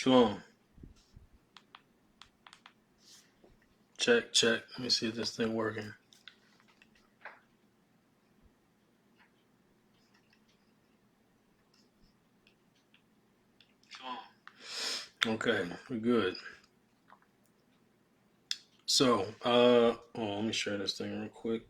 Shalom. Check, check. Let me see if this thing working. Okay, we're good. So, let me share this thing real quick.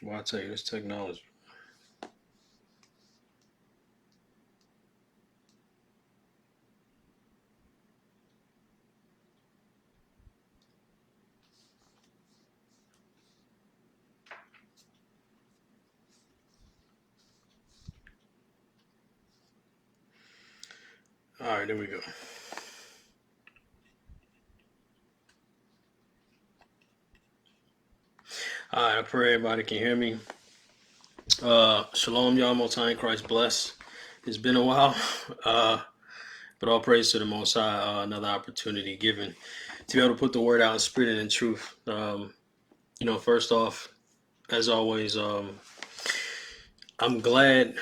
Well, I tell you, this technology. All right, there we go. All right, I pray everybody can hear me. Shalom, y'all. Most high in Christ bless. It's been a while, but all praise to the Most High. Another opportunity given to be able to put the word out in spirit and in truth. First off, as always, I'm glad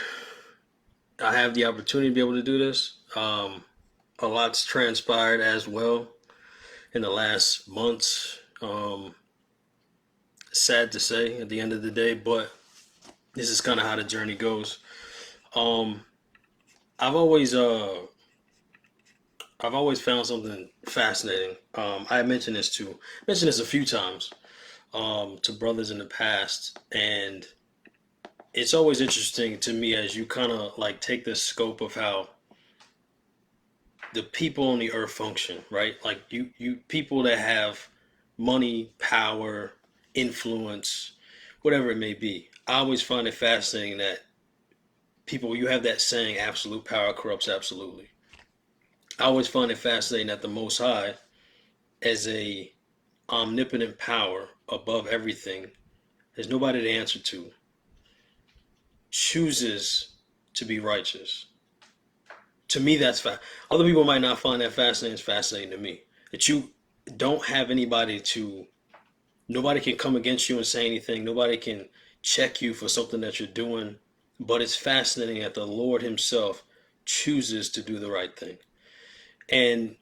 I have the opportunity to be able to do this. A lot's transpired as well in the last months. Sad to say at the end of the day, but this is kind of how the journey goes. Um, I've always I've always found something fascinating. I mentioned this a few times to brothers in the past, and it's always interesting to me as you kind of like take the scope of how the people on the earth function, right? Like you people that have money, power, influence, whatever it may be. I always find it fascinating that people, you have that saying, absolute power corrupts absolutely. I always find it fascinating that the Most High, as a omnipotent power above everything, there's nobody to answer to, chooses to be righteous. To me, that's other people might not find that fascinating. It's fascinating to me that you don't have anybody to. Nobody can come against you and say anything. Nobody can check you for something that you're doing. But it's fascinating that the Lord Himself chooses to do the right thing. And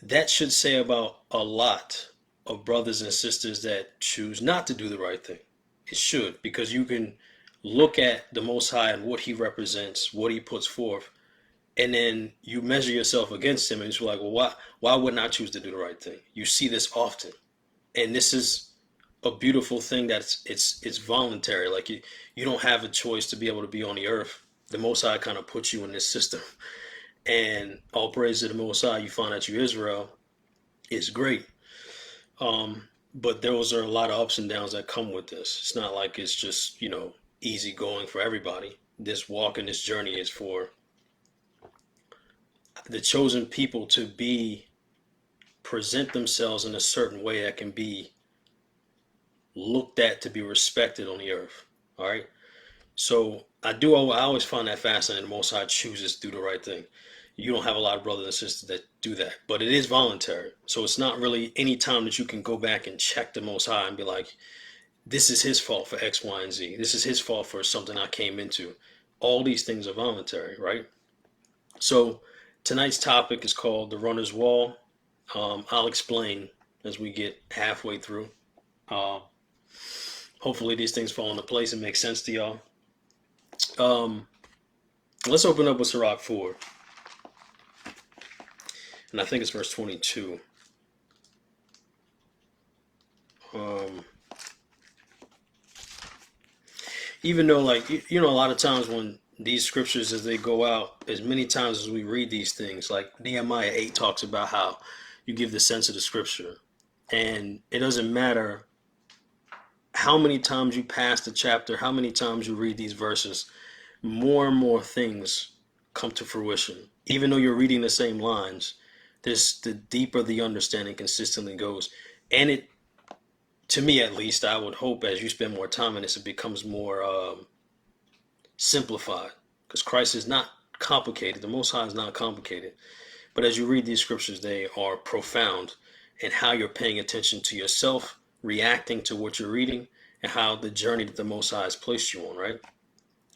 that should say about a lot of brothers and sisters that choose not to do the right thing. It should, because you can look at the Most High and what He represents, what He puts forth, and then you measure yourself against Him, and it's like, well, why wouldn't I choose to do the right thing? You see this often, and this is a beautiful thing that it's voluntary. Like you don't have a choice to be able to be on the earth. The Most High kind of puts you in this system, and all praise to the Most High. You find that you Israel is great, but those are a lot of ups and downs that come with this. It's not like it's just easy going for everybody. This walk and this journey is for the chosen people to be present themselves in a certain way that can be looked at to be respected on the earth. All right. So I always find that fascinating. The Most High chooses to do the right thing. You don't have a lot of brothers and sisters that do that, but it is voluntary. So it's not really any time that you can go back and check the Most High and be like, this is His fault for X, Y, and Z. This is His fault for something I came into. All these things are voluntary, right? So tonight's topic is called the runner's wall. I'll explain as we get halfway through. Um, Hopefully these things fall into place and make sense to y'all. Um, let's open up with Sirach 4. And I think it's verse 22. Um, Even though, like, a lot of times when these scriptures, as they go out, as many times as we read these things, like Nehemiah 8 talks about how you give the sense of the scripture. And it doesn't matter how many times you pass the chapter, how many times you read these verses, more and more things come to fruition. Even though you're reading the same lines, the deeper the understanding consistently goes. And to me at least, I would hope as you spend more time in this, it becomes more simplified. Because Christ is not complicated. The Most High is not complicated. But as you read these scriptures, they are profound in how you're paying attention to yourself, reacting to what you're reading, and how the journey that the Most High has placed you on, right?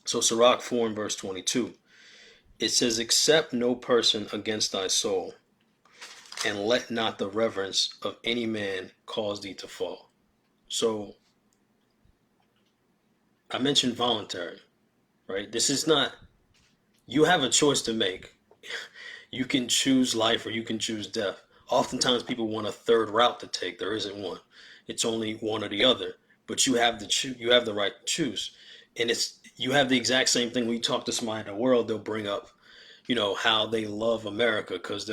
So Sirach 4 and verse 22, it says, accept no person against thy soul, and let not the reverence of any man cause thee to fall. So I mentioned voluntary, right? This is not, you have a choice to make. You can choose life or you can choose death. Oftentimes people want a third route to take. There isn't one. It's only one or the other. But you have the right to choose. And it's you have the exact same thing when you talk to somebody in the world, they'll bring up, how they love America because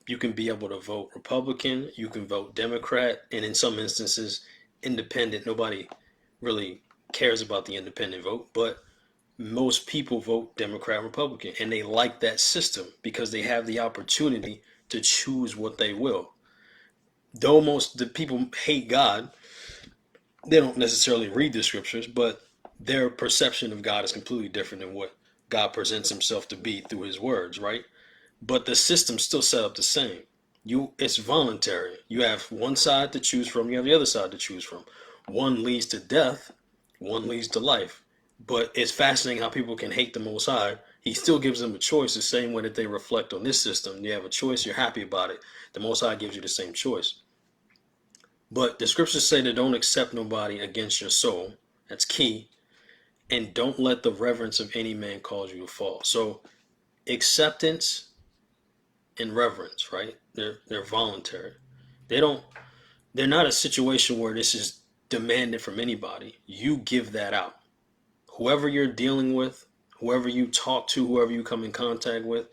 you can be able to vote Republican, you can vote Democrat, and in some instances independent. Nobody really cares about the independent vote, but most people vote Democrat, Republican, and they like that system because they have the opportunity to choose what they will. Though most the people hate God, they don't necessarily read the scriptures, but their perception of God is completely different than what God presents himself to be through his words, right? But the system's still set up the same. It's voluntary. You have one side to choose from, you have the other side to choose from. One leads to death, one leads to life. But it's fascinating how people can hate the Most High. He still gives them a choice the same way that they reflect on this system. You have a choice, you're happy about it. The Most High gives you the same choice. But the scriptures say that don't accept nobody against your soul. That's key. And don't let the reverence of any man cause you to fall. So acceptance and reverence, right? They're voluntary. They don't they're not a situation where this is demanded from anybody. You give that out. Whoever you're dealing with, whoever you talk to, whoever you come in contact with,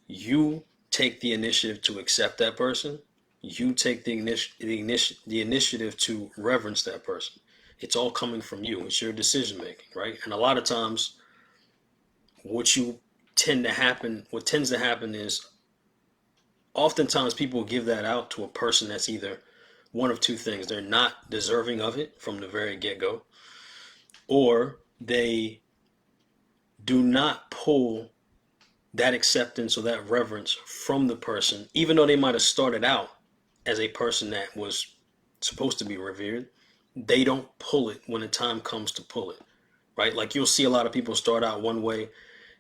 you take the initiative to accept that person. You take the initiative to reverence that person. It's all coming from you. It's your decision making, right? And a lot of times, what tends to happen is oftentimes people give that out to a person that's either one of two things. They're not deserving of it from the very get-go, or they do not pull that acceptance or that reverence from the person, even though they might have started out as a person that was supposed to be revered. They don't pull it when the time comes to pull it, right? Like you'll see a lot of people start out one way,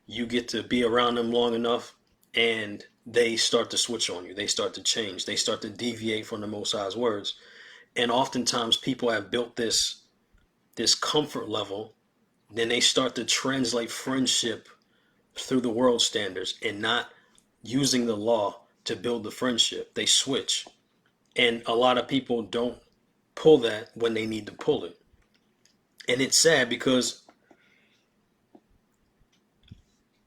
you get to be around them long enough, and they start to switch on you. They start to change. They start to deviate from the Most High's words. And oftentimes people have built this comfort level, then they start to translate friendship through the world standards and not using the law to build the friendship. They switch. And a lot of people don't pull that when they need to pull it. And it's sad because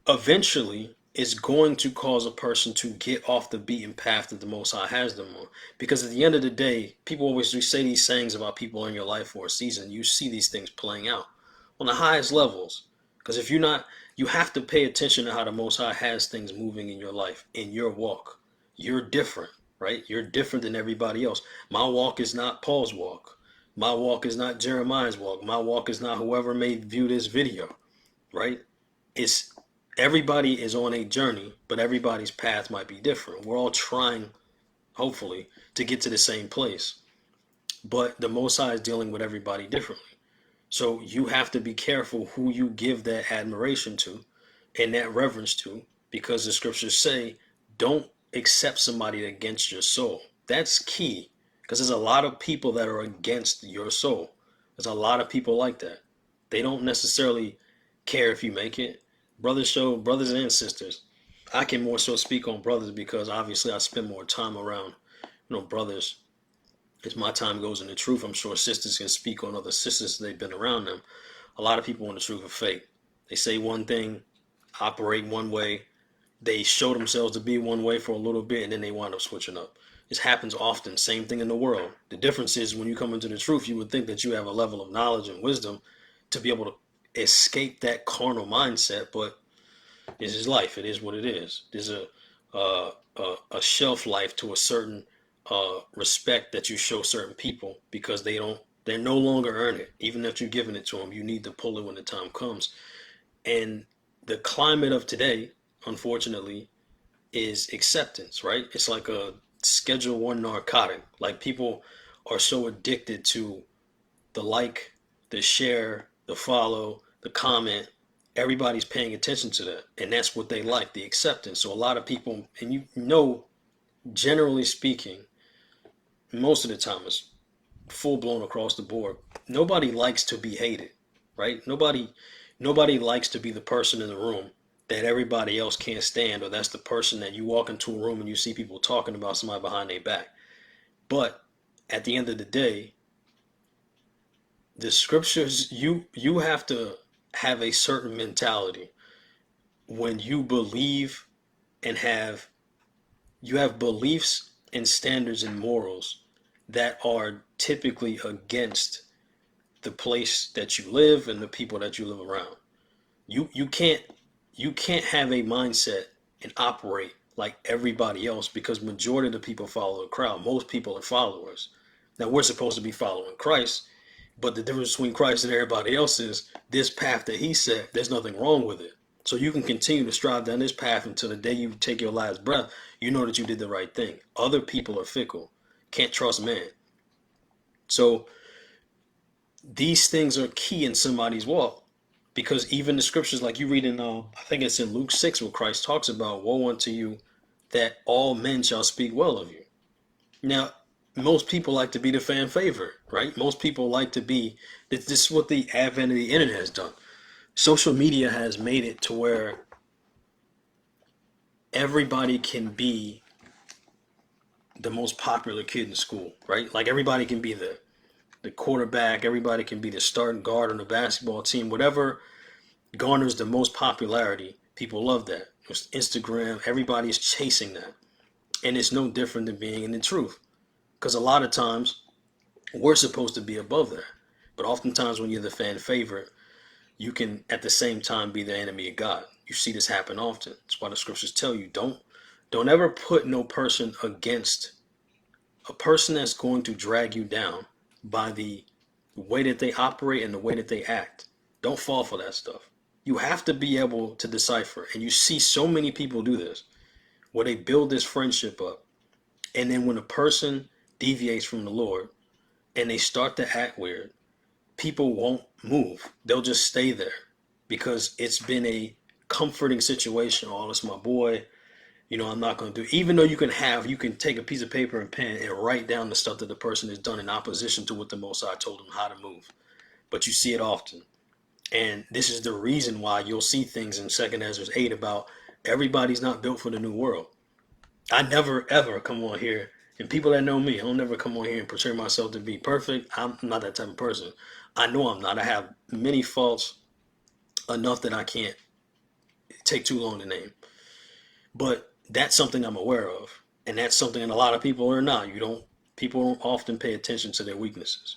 eventually it's going to cause a person to get off the beaten path that the Most High has them on. Because at the end of the day, people always do say these sayings about people in your life for a season. You see these things playing out on the highest levels. Because if you're not, you have to pay attention to how the Most High has things moving in your life, in your walk. You're different, right? You're different than everybody else. My walk is not Paul's walk. My walk is not Jeremiah's walk. My walk is not whoever may view this video, right? It's everybody is on a journey, but everybody's path might be different. We're all trying, hopefully, to get to the same place. But the Most High is dealing with everybody differently. So you have to be careful who you give that admiration to and that reverence to, because the scriptures say, don't accept somebody against your soul. That's key, because there's a lot of people that are against your soul. There's a lot of people like that. They don't necessarily care if you make it. Brothers and sisters. I can more so speak on brothers because obviously I spend more time around, brothers. As my time goes in the truth, I'm sure sisters can speak on other sisters they've been around them. A lot of people in the truth are fake. They say one thing, operate one way, they show themselves to be one way for a little bit, and then they wind up switching up. This happens often. Same thing in the world. The difference is when you come into the truth, you would think that you have a level of knowledge and wisdom to be able to escape that carnal mindset, but this is life. It is what it is. There's a shelf life to a certain respect that you show certain people because they're no longer earn it. Even if you're giving it to them, you need to pull it when the time comes. And the climate of today, unfortunately, is acceptance, right? It's like a Schedule One narcotic. Like people are so addicted to the like, the share, the follow, the comment. Everybody's paying attention to that, and that's what they like, the acceptance. So a lot of people, and you know, generally speaking, most of the time it's full blown across the board. Nobody likes to be hated, right? Nobody likes to be the person in the room that everybody else can't stand, or that's the person that you walk into a room and you see people talking about somebody behind their back. But at the end of the day, the scriptures, you have to have a certain mentality when you believe and have beliefs and standards and morals that are typically against the place that you live and the people that you live around. You can't have a mindset and operate like everybody else because majority of the people follow the crowd. Most people are followers. Now we're supposed to be following Christ, but the difference between Christ and everybody else is this path that he set, there's nothing wrong with it. So you can continue to strive down this path until the day you take your last breath. You know that you did the right thing. Other people are fickle. Can't trust man. So these things are key in somebody's walk. Because even the scriptures, like you read in, I think it's in Luke 6, where Christ talks about, woe unto you that all men shall speak well of you. Now, most people like to be the fan favorite, right? Most people like to be, this is what the advent of the internet has done. Social media has made it to where everybody can be the most popular kid in school, right? Like everybody can be the quarterback, everybody can be the starting guard on the basketball team, whatever garners the most popularity. People love that. Instagram, everybody's chasing that. And it's no different than being in the truth. Because a lot of times we're supposed to be above that. But oftentimes when you're the fan favorite, you can at the same time be the enemy of God. You see this happen often. That's why the scriptures tell you don't ever put no person against a person that's going to drag you down by the way that they operate and the way that they act. Don't fall for that stuff. You have to be able to decipher. And you see so many people do this, where they build this friendship up. And then when a person deviates from the Lord and they start to act weird, people won't move. They'll just stay there because it's been a comforting situation. Oh, it's my boy. I'm not going to do, even though you can take a piece of paper and pen and write down the stuff that the person has done in opposition to what the Most High told them how to move. But you see it often. And this is the reason why you'll see things in 2nd Ezra 8 about everybody's not built for the new world. I never, ever come on here, and people that know me, I don't never come on here and portray myself to be perfect. I'm not that type of person. I know I'm not. I have many faults, enough that I can't take too long to name. But that's something I'm aware of. And that's something that a lot of people are not. People don't often pay attention to their weaknesses.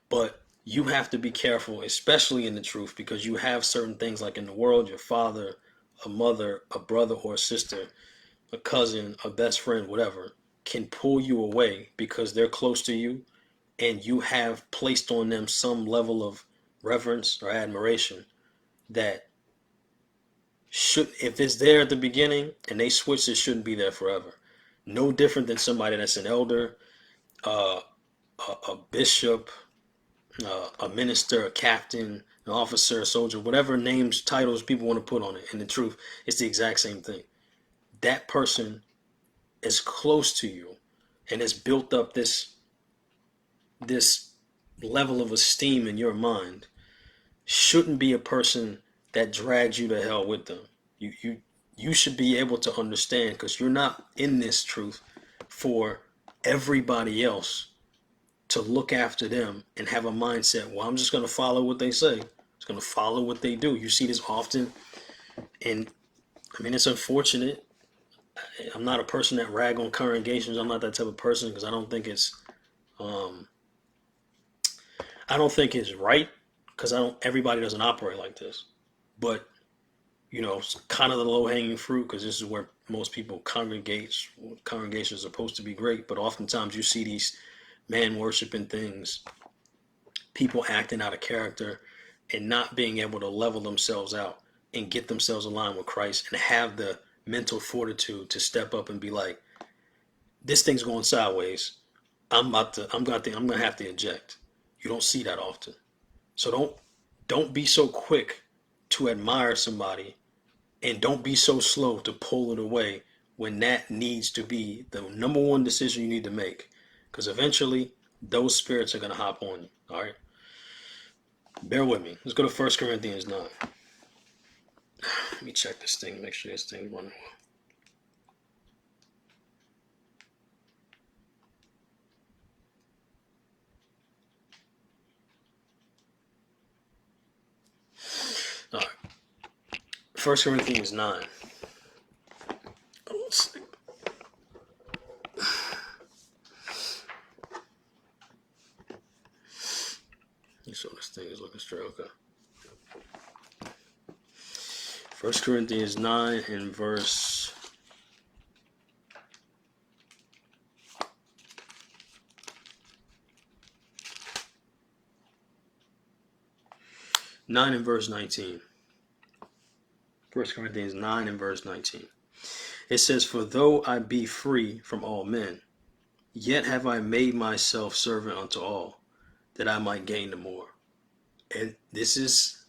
But you have to be careful, especially in the truth, because you have certain things like in the world, your father, a mother, a brother or a sister, a cousin, a best friend, whatever, can pull you away because they're close to you and you have placed on them some level of reverence or admiration that should, if it's there at the beginning and they switch, it shouldn't be there forever. No different than somebody that's an elder, uh, a bishop, a minister, a captain, an officer, a soldier, whatever names, titles people want to put on it. And the truth, it's the exact same thing. That person is close to you and has built up this level of esteem in your mind shouldn't be a person that drags you to hell with them. You should be able to understand because you're not in this truth for everybody else to look after them and have a mindset, well, I'm just going to follow what they say. I'm just going to follow what they do. You see this often. And I mean, it's unfortunate. I'm not a person that rag on congregations. I'm not that type of person because um, I don't think it's right because everybody doesn't operate like this. But kind of the low-hanging fruit, because this is where most people congregate. Congregations are supposed to be great, but oftentimes you see these man-worshiping things, people acting out of character and not being able to level themselves out and get themselves aligned with Christ and have the mental fortitude to step up and be like, this thing's going sideways. I'm gonna have to eject. You don't see that often. So don't be so quick to admire somebody, and don't be so slow to pull it away when that needs to be the number one decision you need to make. Because eventually those spirits are gonna hop on you. All right. Bear with me. Let's go to 1 Corinthians 9. Let me check this thing, make sure this thing's running well. All right. 1 Corinthians 9. Let's see. So this thing is looking straight. Okay. 1 Corinthians 9 and verse 19. 1 Corinthians 9 and verse 19. It says, "For though I be free from all men, yet have I made myself servant unto all, that I might gain the more." And this is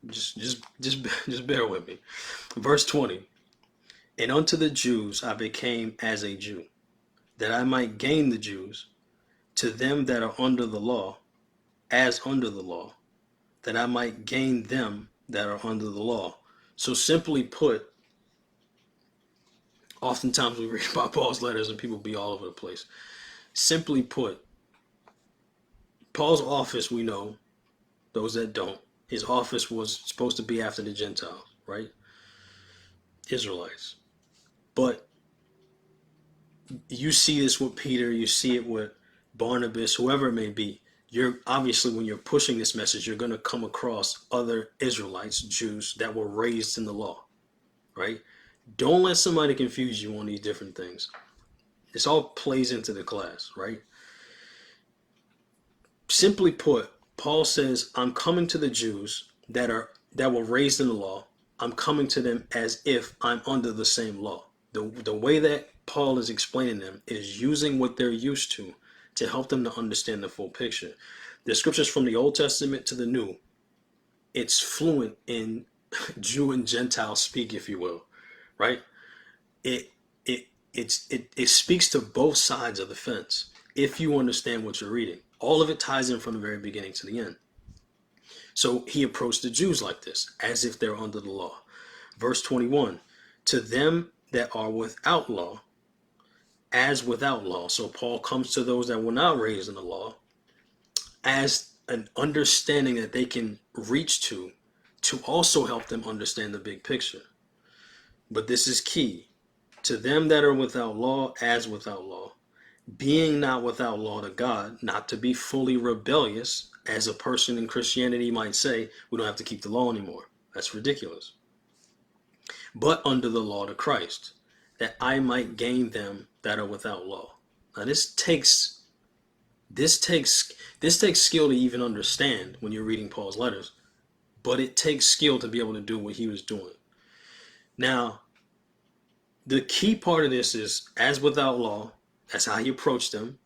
just bear with me. Verse 20. "And unto the Jews I became as a Jew, that I might gain the Jews. To them that are under the law, as under the law, that I might gain them that are under the law." So simply put, oftentimes we read about Paul's letters and people be all over the place. Simply put, Paul's office, we know, those that don't, his office was supposed to be after the Gentiles, right? Israelites. But you see this with Peter, you see it with Barnabas, whoever it may be. You're obviously, when you're pushing this message, you're going to come across other Israelites, Jews that were raised in the law, right? Don't let somebody confuse you on these different things. This all plays into the class, right? Simply put, Paul says, I'm coming to the Jews that were raised in the law. I'm coming to them as if I'm under the same law. The way that Paul is explaining them is using what they're used to help them to understand the full picture. The scriptures from the Old Testament to the New, it's fluent in Jew and Gentile speak, if you will, right? It speaks to both sides of the fence if you understand what you're reading. All of it ties in from the very beginning to the end. So he approached the Jews like this, as if they're under the law. Verse 21, "To them that are without law, as without law." So Paul comes to those that were not raised in the law as an understanding that they can reach to also help them understand the big picture. But this is key. "To them that are without law, as without law, being not without law to God," not to be fully rebellious, as a person in Christianity might say, we don't have to keep the law anymore. That's ridiculous. "But under the law to Christ, that I might gain them that are without law." Now this takes skill to even understand when you're reading Paul's letters, but it takes skill to be able to do what he was doing. Now, the key part of this is as without law. That's how he approached them.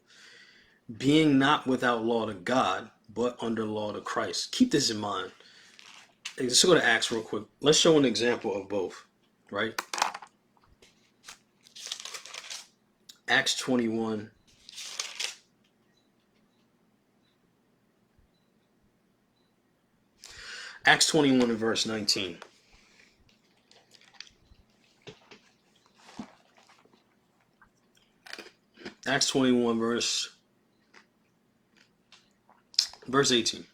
Being not without law to God, but under law to Christ. Keep this in mind. Let's go to Acts real quick. Let's show an example of both, right? Acts 21. Acts 21 and verse 19. Acts 21 verse 18.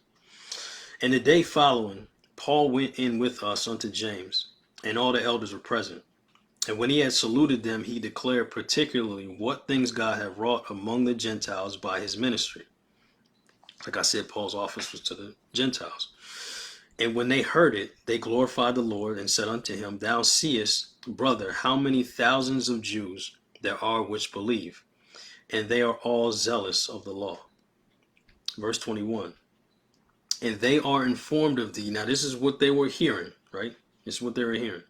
"And the day following, Paul went in with us unto James, and all the elders were present. And when he had saluted them, he declared particularly what things God had wrought among the Gentiles by his ministry." Like I said, Paul's office was to the Gentiles. And when they heard it, they glorified the Lord and said unto him, Thou seest, brother, how many thousands of Jews there are which believe, and they are all zealous of the law. Verse 21. And they are informed of thee. Now this is what they were hearing, right? This is what they were hearing.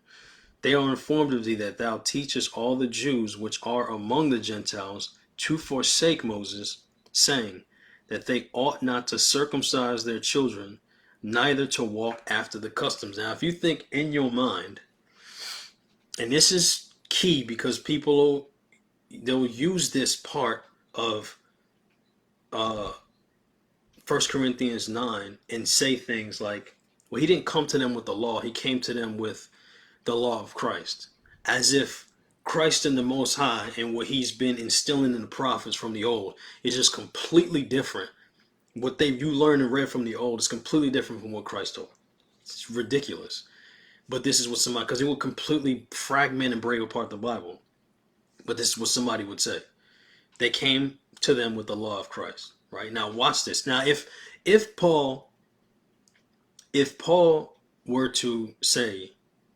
They are informed of thee that thou teachest all the Jews which are among the Gentiles to forsake Moses, saying that they ought not to circumcise their children, neither to walk after the customs. Now, if you think in your mind, and this is key because they'll use this part of 1 Corinthians 9 and say things like, well, he didn't come to them with the law. He came to them with the law of Christ, as if Christ and the Most High and what he's been instilling in the prophets from the old is just completely different. What you learned and read from the old is completely different from what Christ told. It's ridiculous. But this is what somebody, because it would completely fragment and break apart the Bible. But this is what somebody would say. They came to them with the law of Christ. Right? Now watch this. Now if Paul were to say,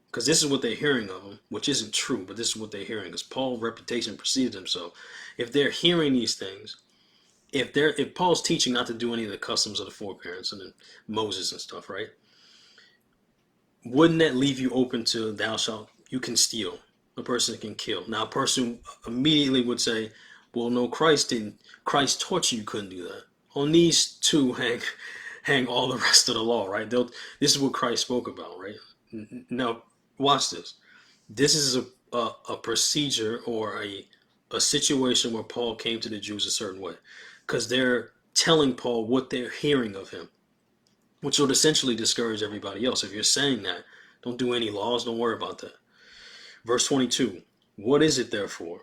because this is what they're hearing of him, which isn't true, but this is what they're hearing, because Paul's reputation precedes him. So if they're hearing these things, if Paul's teaching not to do any of the customs of the foreparents and Moses and stuff, right? Wouldn't that leave you open to you can steal, a person can kill? Now a person immediately would say, well, no, Christ didn't. Christ taught you couldn't do that. On these two hang all the rest of the law, right? This is what Christ spoke about, right? Now, watch this. This is a procedure or a situation where Paul came to the Jews a certain way, because they're telling Paul what they're hearing of him, which would essentially discourage everybody else. If you're saying that, don't do any laws, don't worry about that. Verse 22, what is it therefore?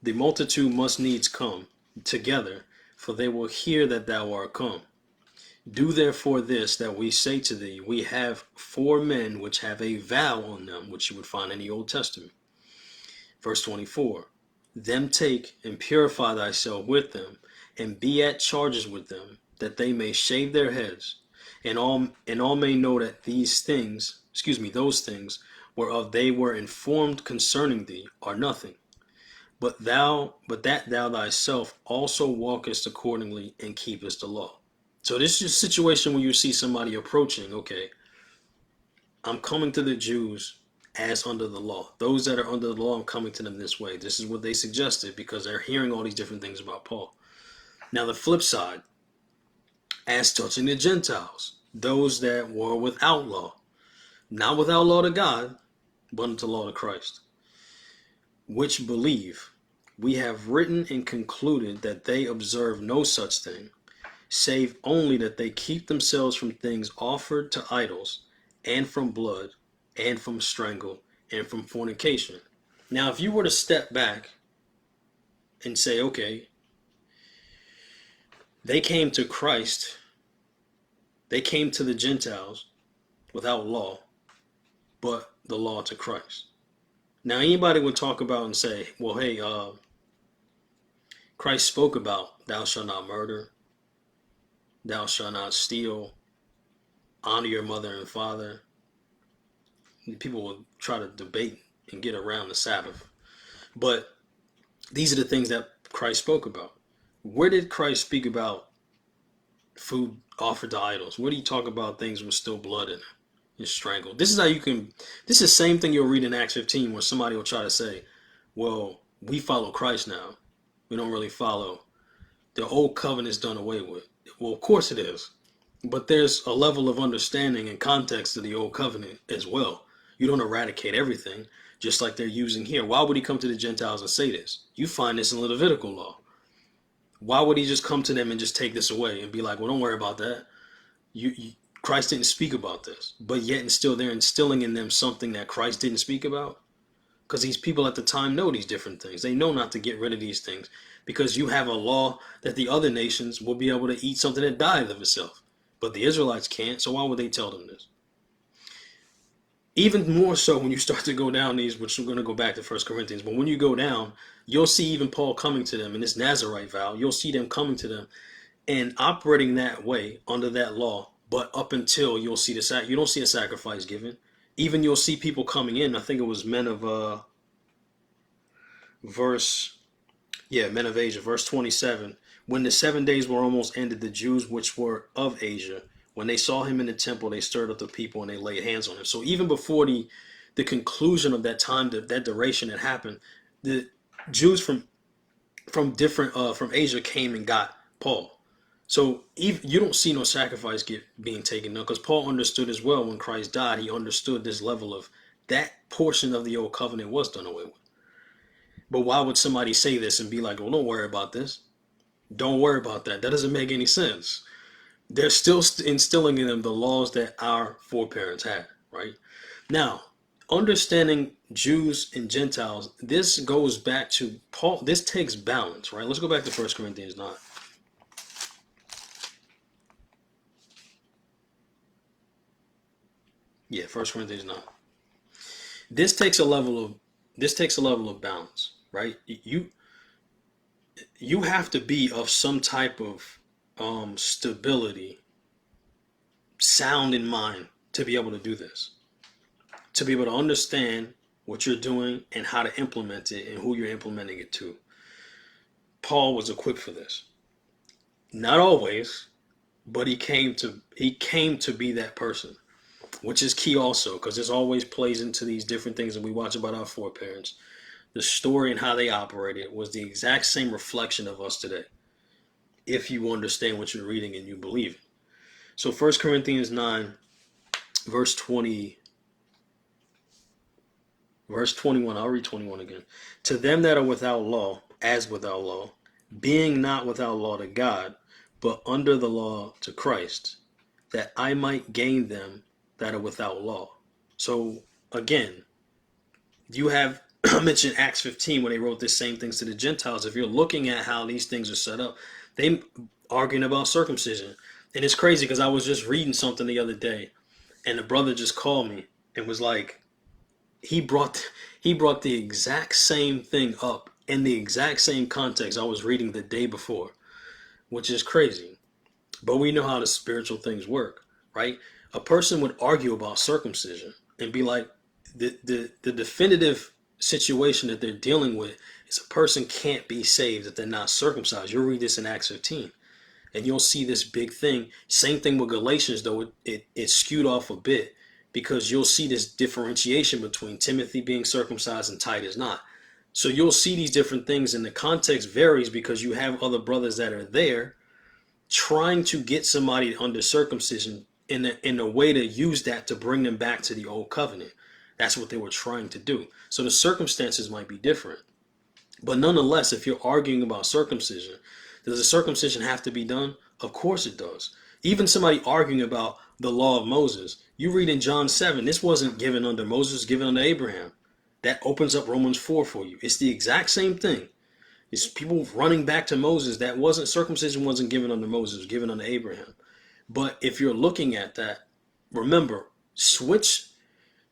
The multitude must needs come together, for they will hear that thou art come. Do therefore this, that we say to thee, we have 4 men which have a vow on them, which you would find in the Old Testament. Verse 24, them take and purify thyself with them, and be at charges with them, that they may shave their heads, and all may know that those things whereof they were informed concerning thee are nothing. But that thou thyself also walkest accordingly and keepest the law. So this is a situation where you see somebody approaching, okay, I'm coming to the Jews as under the law. Those that are under the law, I'm coming to them this way. This is what they suggested because they're hearing all these different things about Paul. Now the flip side, as touching the Gentiles, those that were without law, not without law to God, but unto law to Christ, which believe, we have written and concluded that they observe no such thing, save only that they keep themselves from things offered to idols, and from blood, and from strangle, and from fornication. Now, if you were to step back and say, okay, they came to Christ, they came to the Gentiles without law, but the law to Christ. Now, anybody would talk about and say, well, hey, Christ spoke about thou shalt not murder, thou shalt not steal, honor your mother and father. People will try to debate and get around the Sabbath. But these are the things that Christ spoke about. Where did Christ speak about food offered to idols? Where did he talk about things with still blood in it? Is strangled. This is how you can, this is the same thing you'll read in Acts 15 where somebody will try to say, well, we follow Christ now. We don't really follow. The old covenant's done away with. Well, of course it is. But there's a level of understanding and context to the old covenant as well. You don't eradicate everything, just like they're using here. Why would he come to the Gentiles and say this? You find this in Levitical law. Why would he just come to them and just take this away and be like, well, don't worry about that. Christ didn't speak about this, but yet and still they're instilling in them something that Christ didn't speak about. Because these people at the time know these different things. They know not to get rid of these things because you have a law that the other nations will be able to eat something that died of itself. But the Israelites can't, so why would they tell them this? Even more so when you start to go down these, which we're going to go back to 1 Corinthians, but when you go down, you'll see even Paul coming to them in this Nazirite vow. You'll see them coming to them and operating that way under that law But up until you'll see you don't see a sacrifice given. Even you'll see people coming in. I think it was men of verse men of Asia, verse 27. When the 7 days were almost ended, the Jews which were of Asia, when they saw him in the temple, they stirred up the people and they laid hands on him. So even before the conclusion of that time, that duration had happened, the Jews different from Asia came and got Paul. So even, you don't see no sacrifice being taken now, because Paul understood as well when Christ died. He understood this level of that portion of the old covenant was done away with. But why would somebody say this and be like, "Well, don't worry about this. Don't worry about that. That doesn't make any sense." They're still instilling in them the laws that our foreparents had, right? Now, understanding Jews and Gentiles, this goes back to Paul. This takes balance, right? Let's go back to 1 Corinthians 9. Yeah, 1 Corinthians 9. This takes a level of balance, right? You have to be of some type of stability, sound in mind to be able to do this, to be able to understand what you're doing and how to implement it and who you're implementing it to. Paul was equipped for this. Not always, but he came to be that person, which is key also, because this always plays into these different things that we watch about our foreparents. The story and how they operated was the exact same reflection of us today, if you understand what you're reading and you believe it. So 1 Corinthians 9, verse 20, verse 21, I'll read 21 again. To them that are without law, as without law, being not without law to God, but under the law to Christ, that I might gain them that are without law. So again, you have I mentioned Acts 15 when they wrote the same things to the Gentiles. If you're looking at how these things are set up, they arguing about circumcision. And it's crazy because I was just reading something the other day, and the brother just called me and was like, he brought the exact same thing up in the exact same context I was reading the day before, which is crazy. But we know how the spiritual things work, right? A person would argue about circumcision and be like, the definitive situation that they're dealing with is a person can't be saved if they're not circumcised. You'll read this in Acts 15, and you'll see this big thing. Same thing with Galatians, though it skewed off a bit, because you'll see this differentiation between Timothy being circumcised and Titus not. So you'll see these different things, and the context varies because you have other brothers that are there trying to get somebody under circumcision in a way to use that to bring them back to the old covenant. That's what they were trying to do. So the circumstances might be different. But nonetheless, if you're arguing about circumcision, does the circumcision have to be done? Of course it does. Even somebody arguing about the law of Moses, you read in John 7, this wasn't given under Moses, it was given under Abraham. That opens up Romans 4 for you. It's the exact same thing. It's people running back to Moses. Circumcision wasn't given under Moses, it was given under Abraham. But if you're looking at that, remember, switch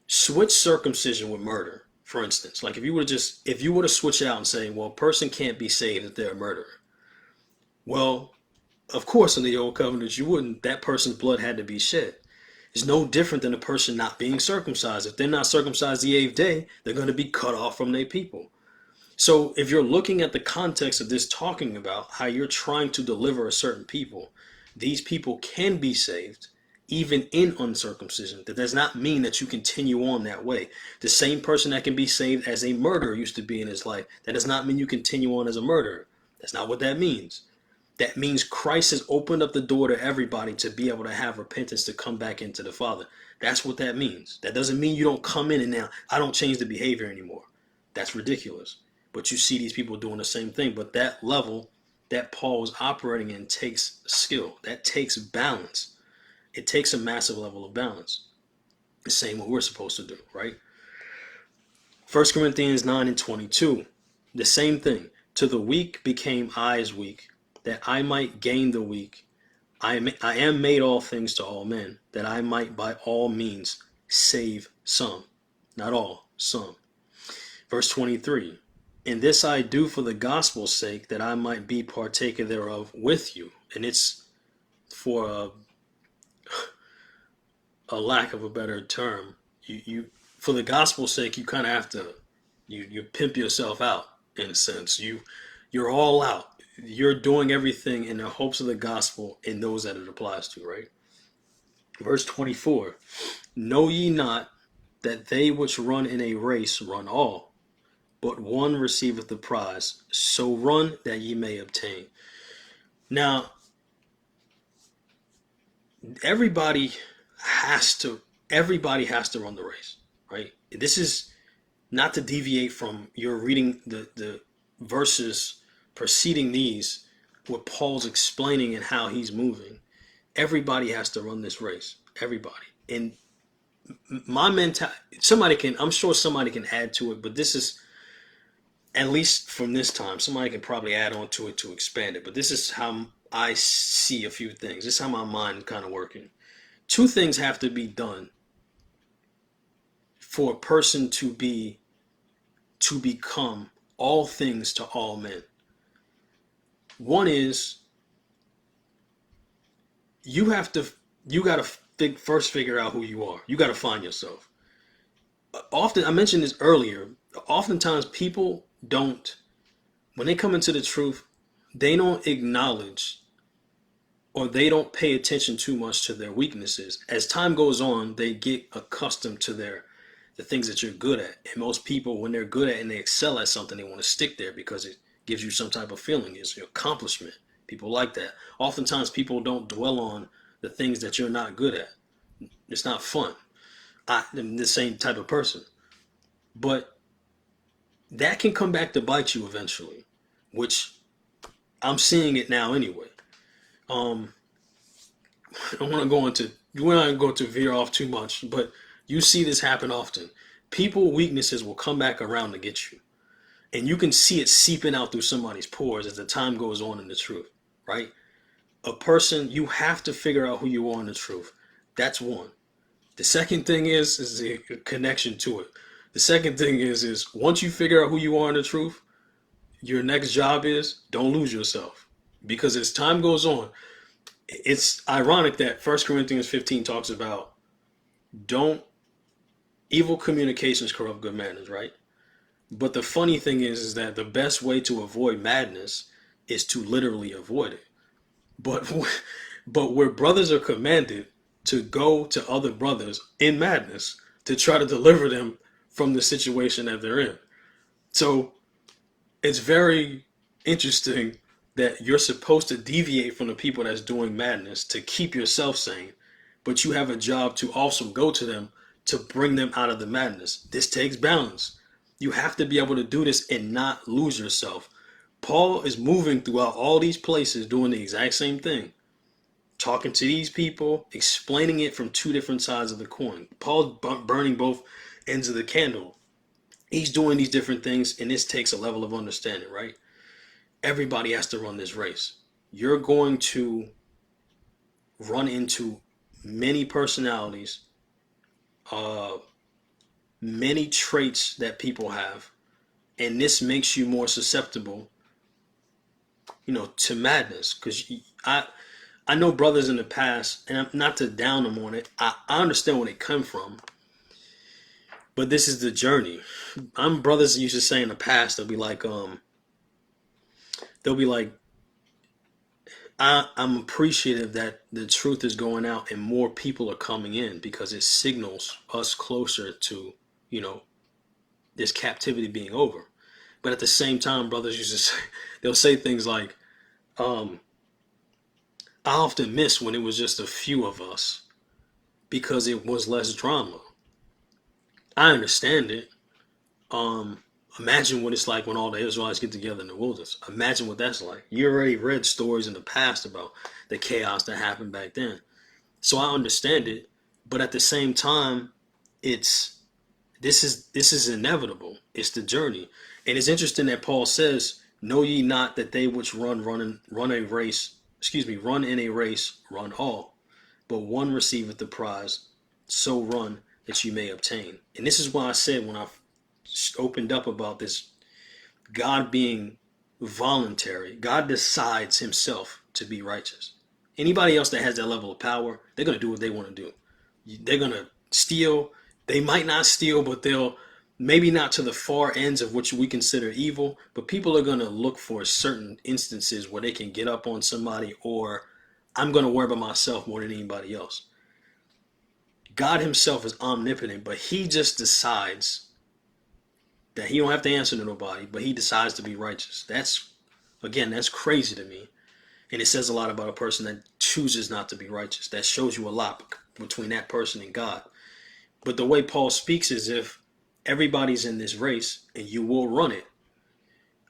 circumcision with murder, for instance. Like if you were to switch out and say, well, a person can't be saved if they're a murderer. Well, of course, in the old covenant, that person's blood had to be shed. It's no different than a person not being circumcised. If they're not circumcised the 8th day, they're going to be cut off from their people. So if you're looking at the context of this, talking about how you're trying to deliver a certain people, these people can be saved even in uncircumcision. That does not mean that you continue on that way. The same person that can be saved as a murderer used to be in his life, that does not mean you continue on as a murderer. That's not what that means. That means Christ has opened up the door to everybody to be able to have repentance, to come back into the Father. That's what that means. That doesn't mean you don't come in and now, I don't change the behavior anymore. That's ridiculous. But you see these people doing the same thing. But that level that Paul is operating in takes skill. That takes balance. It takes a massive level of balance. The same what we're supposed to do, right? 1 Corinthians 9 and 22. The same thing. To the weak became I as weak, that I might gain the weak. I am made all things to all men, that I might by all means save some. Not all, some. Verse 23. And this I do for the gospel's sake, that I might be partaker thereof with you. And it's for a lack of a better term, you for the gospel's sake, you kind of have to you pimp yourself out in a sense. You're all out. You're doing everything in the hopes of the gospel and those that it applies to, right? Verse 24. Know ye not that they which run in a race run all, but one receiveth the prize. So run that ye may obtain. Now, everybody everybody has to run the race, right? This is not to deviate from your reading the verses preceding these, what Paul's explaining and how he's moving. Everybody has to run this race. Everybody. And my mentality, I'm sure somebody can add to it, but this is, at least from this time, somebody can probably add on to it to expand it. But this is how I see a few things. This is how my mind kind of working. Two things have to be done for a person to become all things to all men. One is you have to you got to first figure out who you are. You got to find yourself. Often, I mentioned this earlier, oftentimes people don't, when they come into the truth, they don't acknowledge or they don't pay attention too much to their weaknesses. As time goes on, they get accustomed to the things that you're good at. And most people, when they're good at and they excel at something, they want to stick there because it gives you some type of feeling. It's your accomplishment. People like that. Oftentimes, people don't dwell on the things that you're not good at. It's not fun. I'm the same type of person. But that can come back to bite you eventually, which I'm seeing it now anyway. Um, I don't want to go into, we're not going to veer off too much, but you see this happen often. People weaknesses will come back around to get you. And you can see it seeping out through somebody's pores as the time goes on in the truth, right? A person, you have to figure out who you are in the truth. That's one. The second thing is the connection to it. The second thing is once you figure out who you are in the truth, your next job is don't lose yourself. Because as time goes on, it's ironic that 1 Corinthians 15 talks about don't evil communications corrupt good manners, right? But the funny thing is that the best way to avoid madness is to literally avoid it. But but where brothers are commanded to go to other brothers in madness to try to deliver them from the situation that they're in. So it's very interesting that you're supposed to deviate from the people that's doing madness to keep yourself sane, but you have a job to also go to them to bring them out of the madness. This takes balance. You have to be able to do this and not lose yourself. Paul is moving throughout all these places doing the exact same thing. Talking to these people, explaining it from two different sides of the coin. Paul's burning both ends of the candle. He's doing these different things, and this takes a level of understanding, right? Everybody has to run this race. You're going to run into many personalities, uh, many traits that people have, and this makes you more susceptible, to madness. Because I know brothers in the past, and not to down them on it. I understand where they come from, but this is the journey. I'm brothers used to say in the past, they'll be like, I'm appreciative that the truth is going out and more people are coming in because it signals us closer to, you know, this captivity being over. But at the same time, brothers used to say, they'll say things like, um, I often miss when it was just a few of us because it was less drama. I understand it. Um, Imagine what it's like when all the Israelites get together in the wilderness. Imagine what that's like. You already read stories in the past about the chaos that happened back then. So I understand it, but at the same time, it's this is inevitable. It's the journey. And it's interesting that Paul says, "Know ye not that they which run a race, run in a race, run all, but one receiveth the prize. So run that you may obtain." And this is why I said when I opened up about this God being voluntary, God decides himself to be righteous. Anybody else that has that level of power, they're going to do what they want to do. They're gonna steal. They might not steal, but they'll maybe not to the far ends of which we consider evil. But people are gonna look for certain instances where they can get up on somebody, or I'm gonna worry about myself more than anybody else. God Himself is omnipotent, but He just decides that He don't have to answer to nobody, but He decides to be righteous. That's crazy to me. And it says a lot about a person that chooses not to be righteous. That shows you a lot between that person and God. But the way Paul speaks is if everybody's in this race and you will run it.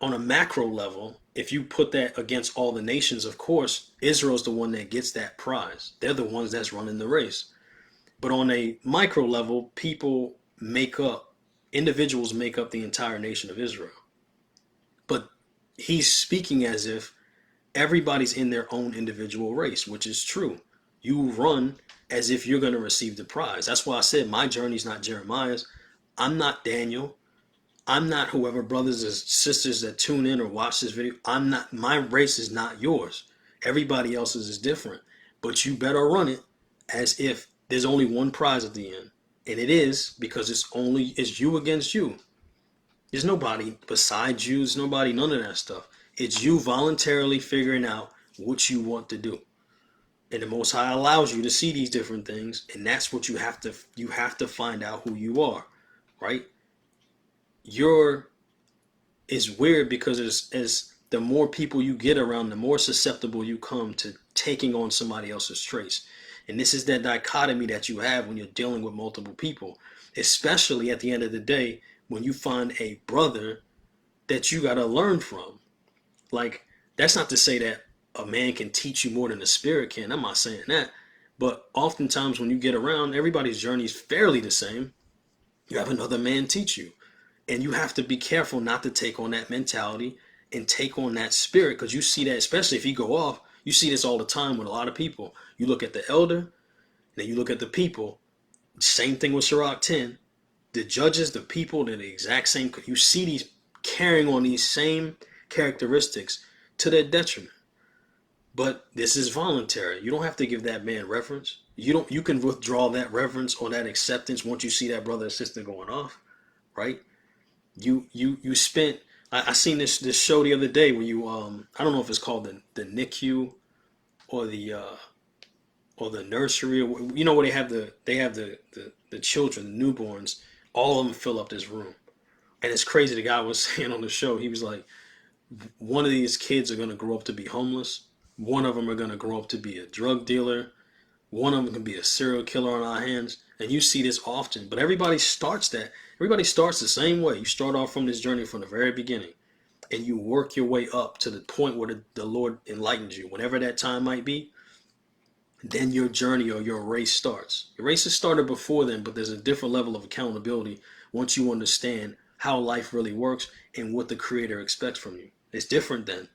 On a macro level, if you put that against all the nations, of course, Israel's the one that gets that prize. They're the ones that's running the race. But on a micro level, individuals make up the entire nation of Israel. But he's speaking as if everybody's in their own individual race, which is true. You run as if you're going to receive the prize. That's why I said my journey's not Jeremiah's. I'm not Daniel. I'm not whoever brothers and sisters that tune in or watch this video. I'm not. My race is not yours. Everybody else's is different. But you better run it as if there's only one prize at the end. And it is, because it's you against you. There's nobody besides you. There's nobody, none of that stuff. It's you voluntarily figuring out what you want to do. And the Most High allows you to see these different things, and that's what you have to find out who you are, right? It's weird because as the more people you get around, the more susceptible you come to taking on somebody else's traits. And this is that dichotomy that you have when you're dealing with multiple people, especially at the end of the day when you find a brother that you got to learn from. Like, that's not to say that a man can teach you more than the spirit can. I'm not saying that. But oftentimes when you get around, everybody's journey is fairly the same. You have another man teach you. And you have to be careful not to take on that mentality and take on that spirit, because you see that, especially if you go off, you see this all the time with a lot of people. You look at the elder, and then you look at the people. Same thing with Sirach 10. The judges, the people, they're the exact same. You see these carrying on these same characteristics to their detriment. But this is voluntary. You don't have to give that man reverence. You can withdraw that reverence or that acceptance once you see that brother or sister going off, right? You spent. I seen this show the other day where I don't know if it's called the NICU or the nursery, or where they have the children, the newborns. All of them fill up this room, and it's crazy. The guy was saying on the show, he was like, one of these kids are gonna grow up to be homeless. One of them are gonna grow up to be a drug dealer. One of them can be a serial killer on our hands. And you see this often, but everybody starts the same way. You start off from this journey from the very beginning, and you work your way up to the point where the Lord enlightens you. Whenever that time might be, then your journey or your race starts. Your race has started before then, but there's a different level of accountability once you understand how life really works and what the Creator expects from you. It's different then.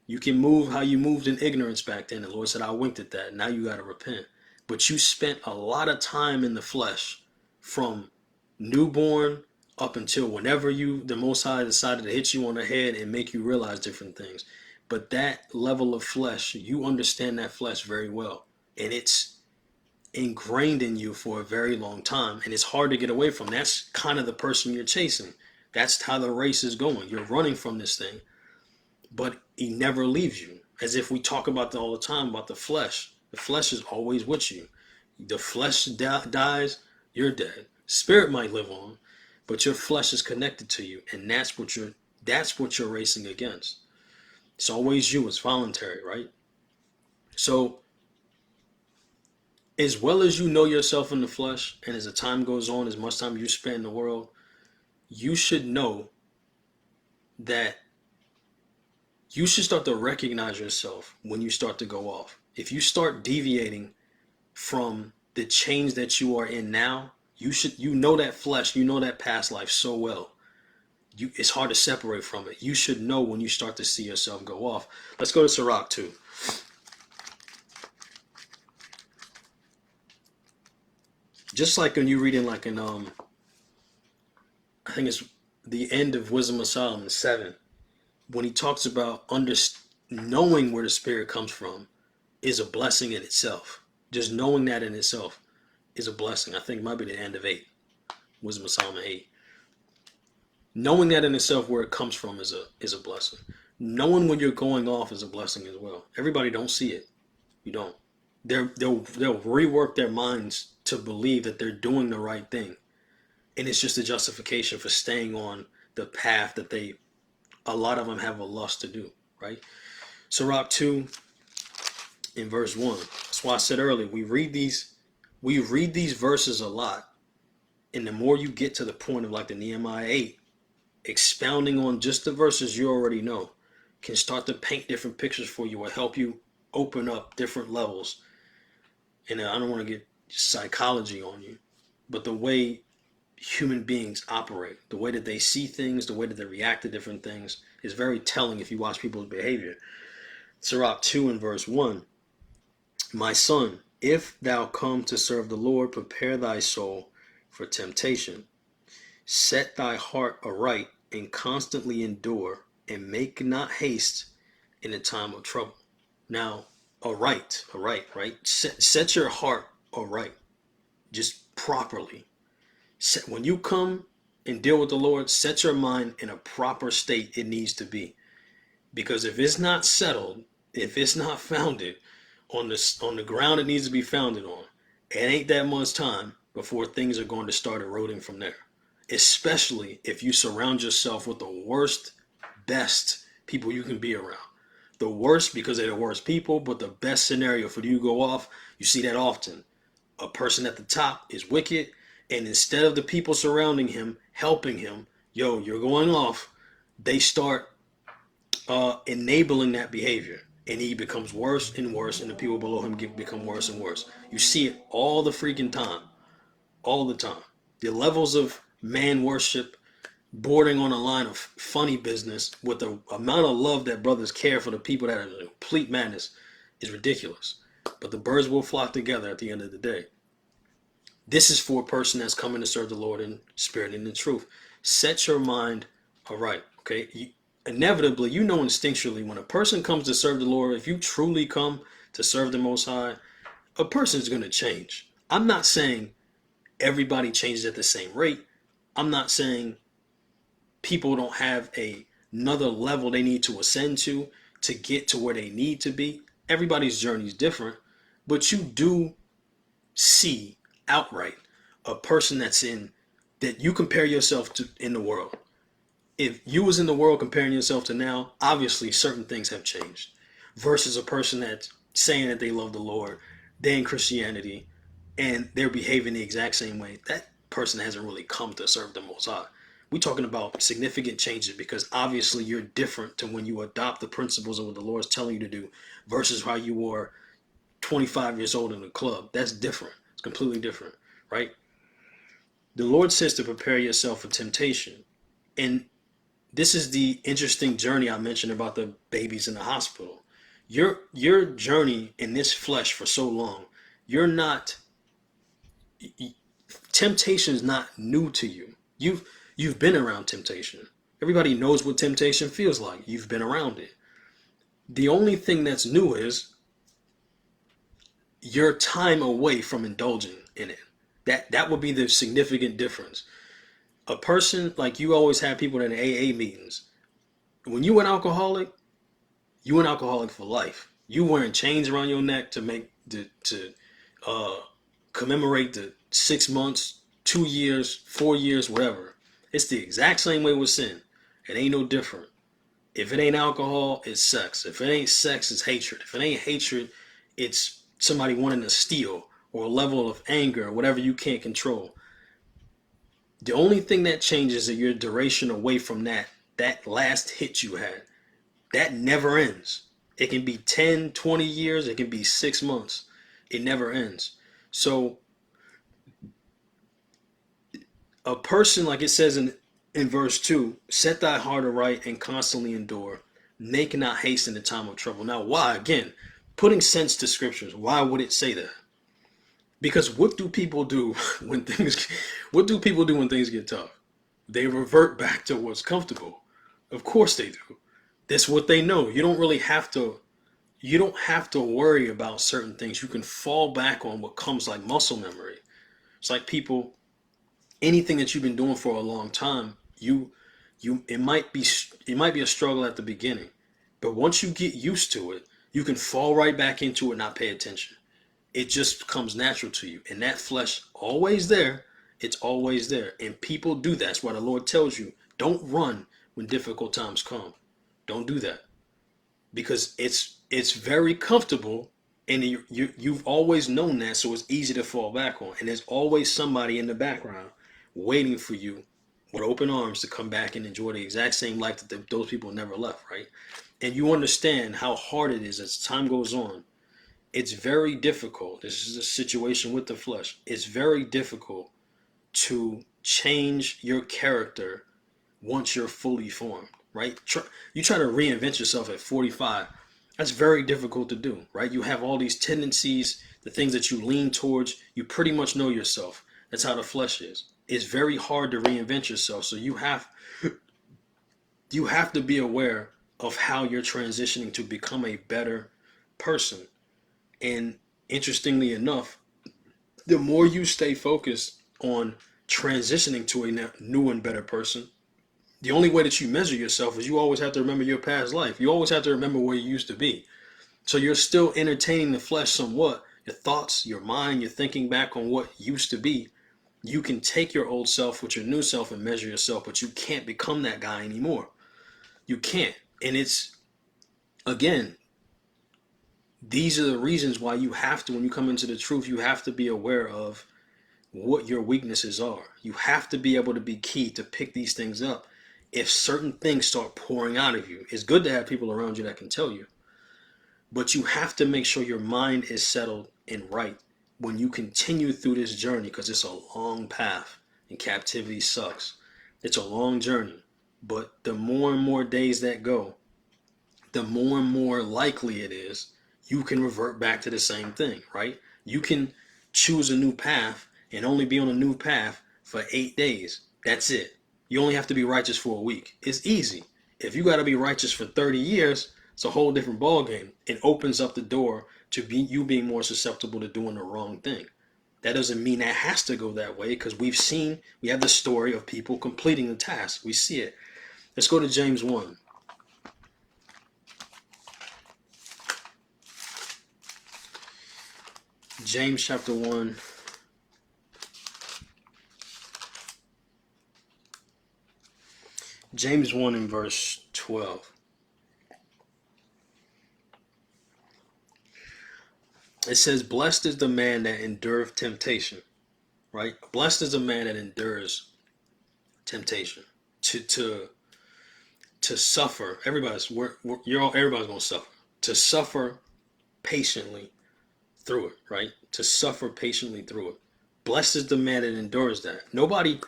You can move how you moved in ignorance back then. The Lord said, I winked at that. Now you got to repent. But you spent a lot of time in the flesh from newborn up until whenever the Most High decided to hit you on the head and make you realize different things. But that level of flesh, you understand that flesh very well. And it's ingrained in you for a very long time. And it's hard to get away from. That's kind of the person you're chasing. That's how the race is going. You're running from this thing. But he never leaves you. As if we talk about that all the time, about the flesh. The flesh is always with you. The flesh dies, you're dead. Spirit might live on, but your flesh is connected to you, and that's what you're racing against. It's always you. It's voluntary, right? So, as well as you know yourself in the flesh, and as the time goes on, as much time you spend in the world, you should know that you should start to recognize yourself when you start to go off. If you start deviating from the change that you are in now, you know that flesh, you know that past life so well. It's hard to separate from it. You should know when you start to see yourself go off. Let's go to Sirach 2. Just like when you read in like I think it's the end of Wisdom of Solomon 7, when he talks about knowing where the Spirit comes from is a blessing in itself. Just knowing that in itself. is a blessing. I think it might be the end of 8, Wisdom of Solomon 8. Knowing that in itself, where it comes from, is a blessing. Knowing when you're going off is a blessing as well. Everybody don't see it. You don't. They'll rework their minds to believe that they're doing the right thing, and it's just a justification for staying on the path that a lot of them have a lust to do. Right. Sirach 2 in verse 1. That's why I said earlier, we read these verses a lot, and the more you get to the point of like the Nehemiah 8, expounding on just the verses you already know can start to paint different pictures for you or help you open up different levels. And I don't want to get psychology on you, but the way human beings operate, the way that they see things, the way that they react to different things is very telling if you watch people's behavior. Sirach 2 in verse 1. My son, if thou come to serve the Lord, prepare thy soul for temptation. Set thy heart aright and constantly endure, and make not haste in the time of trouble. Now, aright, right? Set your heart aright, just properly. When you come and deal with the Lord, set your mind in a proper state it needs to be. Because if it's not settled, if it's not founded on the ground it needs to be founded on, it ain't that much time before things are going to start eroding from there. Especially if you surround yourself with the worst, best people you can be around. The worst because they're the worst people, but the best scenario for you to go off, you see that often. A person at the top is wicked, and instead of the people surrounding him, helping him, yo, you're going off, they start enabling that behavior. And he becomes worse and worse, and the people below him become worse and worse. You see it all the freaking time. All the time. The levels of man worship bordering on a line of funny business with the amount of love that brothers care for the people that are in complete madness is ridiculous. But the birds will flock together at the end of the day. This is for a person that's coming to serve the Lord in spirit and in truth. Set your mind aright, okay? Inevitably, you know instinctually, when a person comes to serve the Lord, if you truly come to serve the Most High, a person is going to change. I'm not saying everybody changes at the same rate. I'm not saying people don't have another level they need to ascend to get to where they need to be. Everybody's journey is different, but you do see outright a person that you compare yourself to in the world. If you was in the world comparing yourself to now, obviously certain things have changed versus a person that's saying that they love the Lord, they're in Christianity, and they're behaving the exact same way. That person hasn't really come to serve the Most High. We're talking about significant changes because obviously you're different to when you adopt the principles of what the Lord is telling you to do versus how you were 25 years old in the club. That's different. It's completely different, right? The Lord says to prepare yourself for temptation. And this is the interesting journey I mentioned about the babies in the hospital. Your journey in this flesh for so long, temptation is not new to you. You've been around temptation. Everybody knows what temptation feels like. You've been around it. The only thing that's new is your time away from indulging in it. That would be the significant difference. A person, like you always have people in AA meetings. When you an alcoholic for life. You wearing chains around your neck to commemorate the 6 months, 2 years, 4 years, whatever. It's the exact same way with sin. It ain't no different. If it ain't alcohol, it's sex. If it ain't sex, it's hatred. If it ain't hatred, it's somebody wanting to steal or a level of anger or whatever you can't control. The only thing that changes is your duration away from that last hit you had. That never ends. It can be 10, 20 years. It can be 6 months. It never ends. So a person, like it says in verse 2, set thy heart aright and constantly endure. Make not haste in the time of trouble. Now, why? Again, putting sense to scriptures. Why would it say that? Because what do people do when things get tough? They revert back to what's comfortable. Of course they do. That's what they know. You don't have to worry about certain things. You can fall back on what comes like muscle memory. It's like people, anything that you've been doing for a long time, it might be a struggle at the beginning, but once you get used to it, you can fall right back into it, and not pay attention. It just comes natural to you, and that flesh always there. It's always there, and people do that. That's why the Lord tells you, don't run when difficult times come. Don't do that, because it's very comfortable, and you've always known that, so it's easy to fall back on. And there's always somebody in the background waiting for you with open arms to come back and enjoy the exact same life that those people never left, right? And you understand how hard it is as time goes on. It's very difficult. This is a situation with the flesh. It's very difficult to change your character once you're fully formed, right? You try to reinvent yourself at 45. That's very difficult to do, right? You have all these tendencies, the things that you lean towards. You pretty much know yourself. That's how the flesh is. It's very hard to reinvent yourself. So you have to be aware of how you're transitioning to become a better person. And interestingly enough, the more you stay focused on transitioning to a new and better person, the only way that you measure yourself is you always have to remember your past life. You always have to remember where you used to be. So you're still entertaining the flesh somewhat. Your thoughts, your mind, you're thinking back on what used to be. You can take your old self with your new self and measure yourself, but you can't become that guy anymore. You can't. And it's, again, these are the reasons why you have to, when you come into the truth, you have to be aware of what your weaknesses are. You have to be able to be key to pick these things up. If certain things start pouring out of you, it's good to have people around you that can tell you, but you have to make sure your mind is settled and right when you continue through this journey, because it's a long path and captivity sucks. It's a long journey, but the more and more days that go, the more and more likely it is you can revert back to the same thing, right? You can choose a new path and only be on a new path for 8 days. That's it. You only have to be righteous for a week. It's easy. If you got to be righteous for 30 years, it's a whole different ballgame. It opens up the door to you being more susceptible to doing the wrong thing. That doesn't mean that has to go that way, because we have the story of people completing the task. We see it. Let's go to James 1. James chapter 1. James 1 and verse 12. It says, blessed is the man that endureth temptation, right? Blessed is the man that endures temptation. To suffer. Everybody's gonna suffer. To suffer patiently through it, right? To suffer patiently through it. Blessed is the man that endures that. Nobody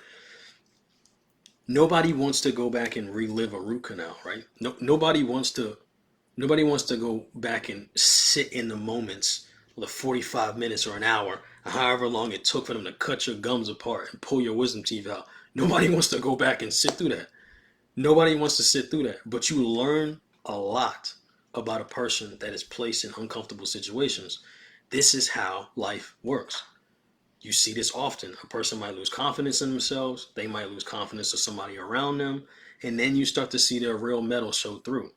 wants to go back and relive a root canal, right? Nobody wants to go back and sit in the moments, the 45 minutes or an hour, however long it took for them to cut your gums apart and pull your wisdom teeth out. Nobody wants to go back and sit through that. Nobody wants to sit through that. But you learn a lot about a person that is placed in uncomfortable situations. This is how life works. You see this often. A person might lose confidence in themselves. They might lose confidence of somebody around them. And then you start to see their real metal show through.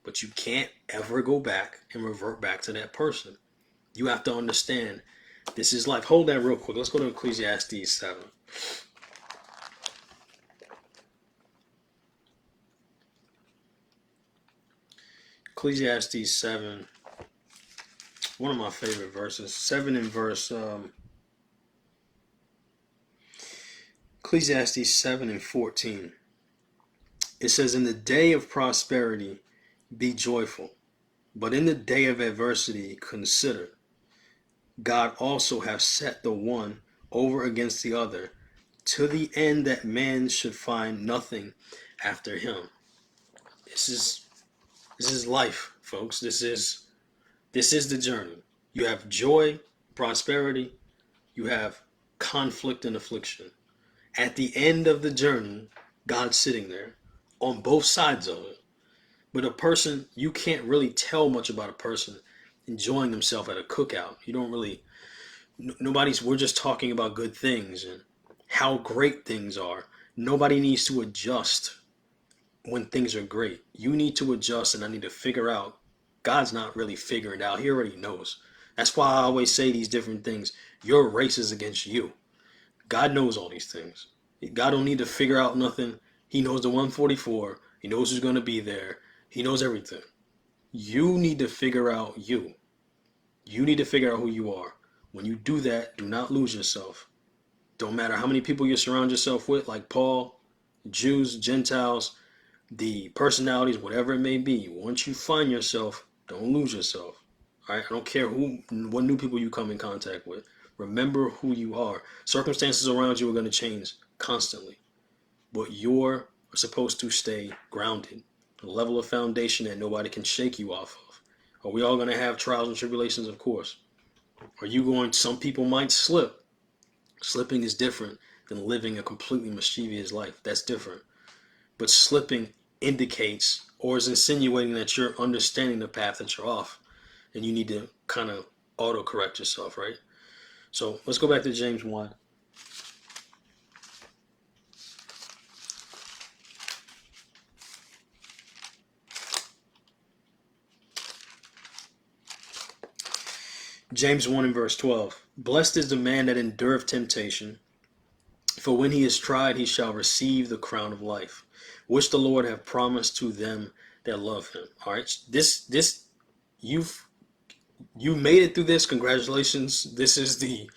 But you can't ever go back and revert back to that person. You have to understand this is life. Hold that real quick. Let's go to Ecclesiastes 7. Ecclesiastes 7. One of my favorite verses. 7 in verse... Ecclesiastes 7 and 14. It says, in the day of prosperity, be joyful. But in the day of adversity, consider. God also hath set the one over against the other, to the end that man should find nothing after him. This is life, folks. This is the journey. You have joy, prosperity. You have conflict and affliction. At the end of the journey, God's sitting there on both sides of it. But a person, you can't really tell much about a person enjoying himself at a cookout. You don't really We're just talking about good things and how great things are. Nobody needs to adjust when things are great. You need to adjust, and I need to figure out. God's not really figuring it out. He already knows. That's why I always say these different things. Your race is against you. God knows all these things. God don't need to figure out nothing. He knows the 144. He knows who's going to be there. He knows everything. You need to figure out you. You need to figure out who you are. When you do that, do not lose yourself. Don't matter how many people you surround yourself with, like Paul, Jews, Gentiles, the personalities, whatever it may be. Once you find yourself, don't lose yourself. All right? I don't care what new people you come in contact with. Remember who you are. Circumstances around you are going to change constantly, but you're supposed to stay grounded, a level of foundation that nobody can shake you off of. Are we all going to have trials and tribulations? Of course. Are you going? Some people might slip. Slipping is different than living a completely mischievous life. That's different. But slipping indicates or is insinuating that you're understanding the path that you're off, and you need to kind of auto-correct yourself, right? So let's go back to James 1. James 1 and verse 12. Blessed is the man that endureth temptation, for when he is tried, he shall receive the crown of life, which the Lord hath promised to them that love him. All right, you made it through this. Congratulations. This is the